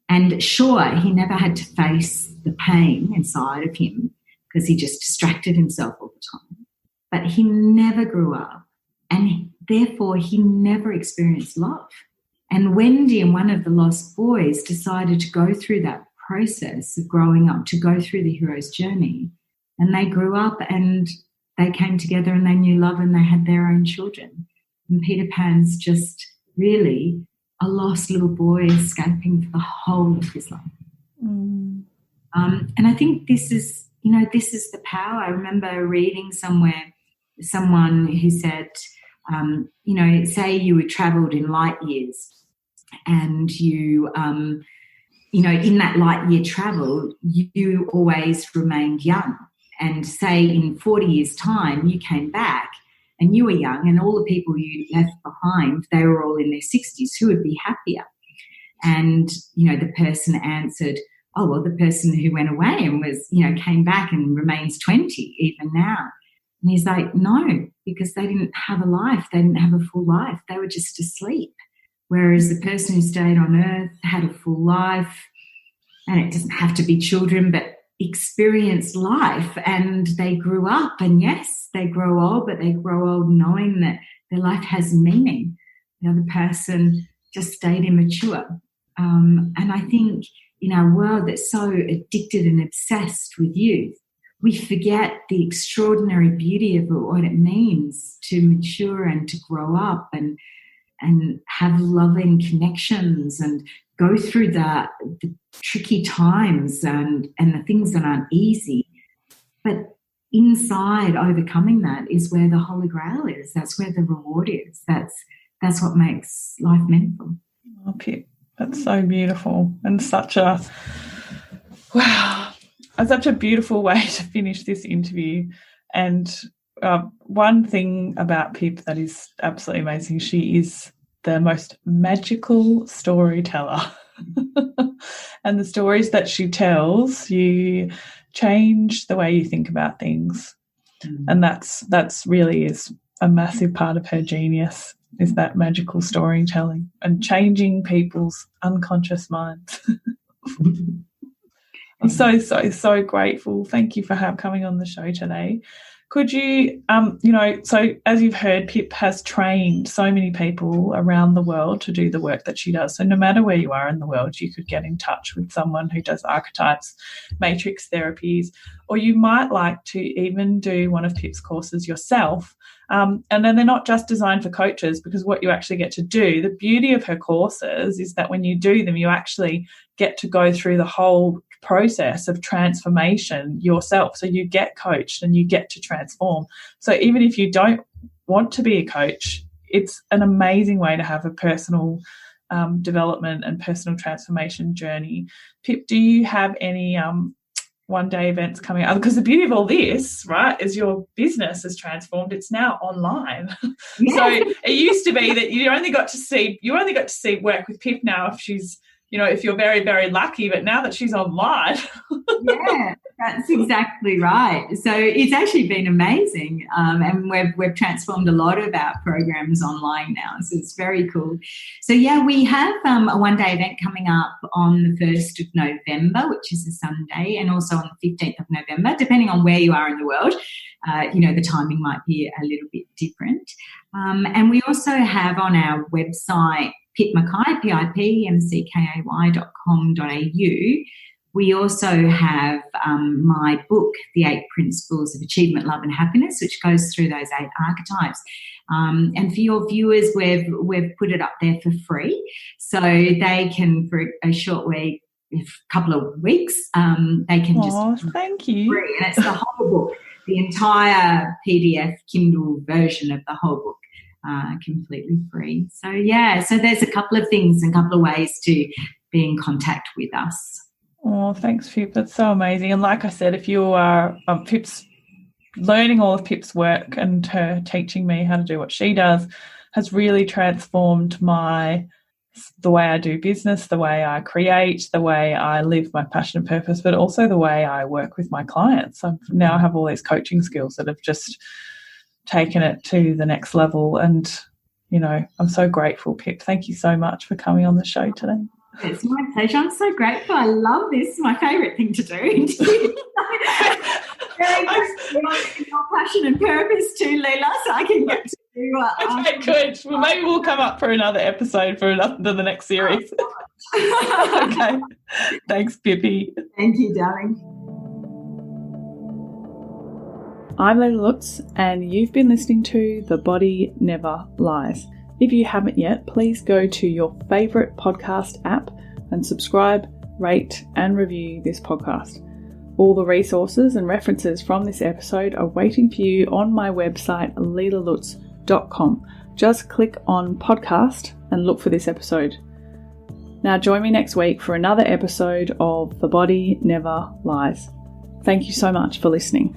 And sure, he never had to face the pain inside of him because he just distracted himself all the time. But he never grew up, and therefore he never experienced love. And Wendy and one of the lost boys decided to go through that process of growing up, to go through the hero's journey. And they grew up and they came together and they knew love and they had their own children. And Peter Pan's just really a lost little boy escaping for the whole of his life. And I think this is the power. I remember reading somewhere someone who said, say you were travelled in light years and you, in that light year travel, you always remained young. And say in 40 years' time you came back and you were young and all the people you left behind, they were all in their 60s, who would be happier? And, the person answered, oh, well, the person who went away and was, came back and remains 20 even now. And he's like, no, because they didn't have a life. They didn't have a full life. They were just asleep. Whereas the person who stayed on earth had a full life, and it doesn't have to be children, but experienced life, and they grew up, and yes, they grow old, but they grow old knowing that their life has meaning. The other person just stayed immature. And I think in our world that's so addicted and obsessed with youth, we forget the extraordinary beauty of what it means to mature and to grow up and have loving connections and go through the tricky times and the things that aren't easy. But inside overcoming that is where the Holy Grail is. That's where the reward is. That's what makes life meaningful. Oh, Pip, that's so beautiful and such a beautiful way to finish this interview. And one thing about Pip that is absolutely amazing, she is the most magical storyteller. And the stories that she tells, you change the way you think about things. And that's really is a massive part of her genius, is that magical storytelling and changing people's unconscious minds. I'm so grateful. Thank you for coming on the show today. Could you, so as you've heard, Pip has trained so many people around the world to do the work that she does. So no matter where you are in the world, you could get in touch with someone who does archetypes, matrix therapies, or you might like to even do one of Pip's courses yourself. And then they're not just designed for coaches, because what you actually get to do, the beauty of her courses is that when you do them, you actually get to go through the whole process of transformation yourself. So you get coached and you get to transform. So even if you don't want to be a coach, it's an amazing way to have a personal development and personal transformation journey. Pip, do you have any one-day events coming up? Because the beauty of all this, right, is your business has transformed. It's now online. Yeah. So it used to be that you only got to see work with Pip now if she's, if you're very, very lucky, but now that she's online. Yeah, that's exactly right. So it's actually been amazing. And we've transformed a lot of our programs online now. So it's very cool. So yeah, we have a one-day event coming up on the 1st of November, which is a Sunday, and also on the 15th of November, depending on where you are in the world. The timing might be a little bit different. And we also have on our website, Pip McKay, pipmckay.com.au. We also have my book, The 8 Principles of Achievement, Love and Happiness, which goes through those 8 archetypes. And for your viewers, we've put it up there for free. So they can, for a short week, a couple of weeks, they can just... thank you. Free. And it's the whole book, the entire PDF Kindle version of the whole book. Completely free. So yeah, so there's a couple of things and a couple of ways to be in contact with us. Oh, thanks, Pip. That's so amazing. And like I said, if you are Pip's learning all of Pip's work and her teaching me how to do what she does has really transformed the way I do business, the way I create, the way I live my passion and purpose, but also the way I work with my clients. I now have all these coaching skills that have just taken it to the next level. And, I'm so grateful, Pip. Thank you so much for coming on the show today. It's my pleasure. I'm so grateful. I love this. It's my favourite thing to do. Very your passion and purpose too, Leila, so I can get to do okay, good. Well, maybe we'll come up for another episode for the next series. Okay. Thanks, Pippi. Thank you, darling. I'm Leila Lutz, and you've been listening to The Body Never Lies. If you haven't yet, please go to your favourite podcast app and subscribe, rate and review this podcast. All the resources and references from this episode are waiting for you on my website, leilalutz.com. Just click on podcast and look for this episode. Now join me next week for another episode of The Body Never Lies. Thank you so much for listening.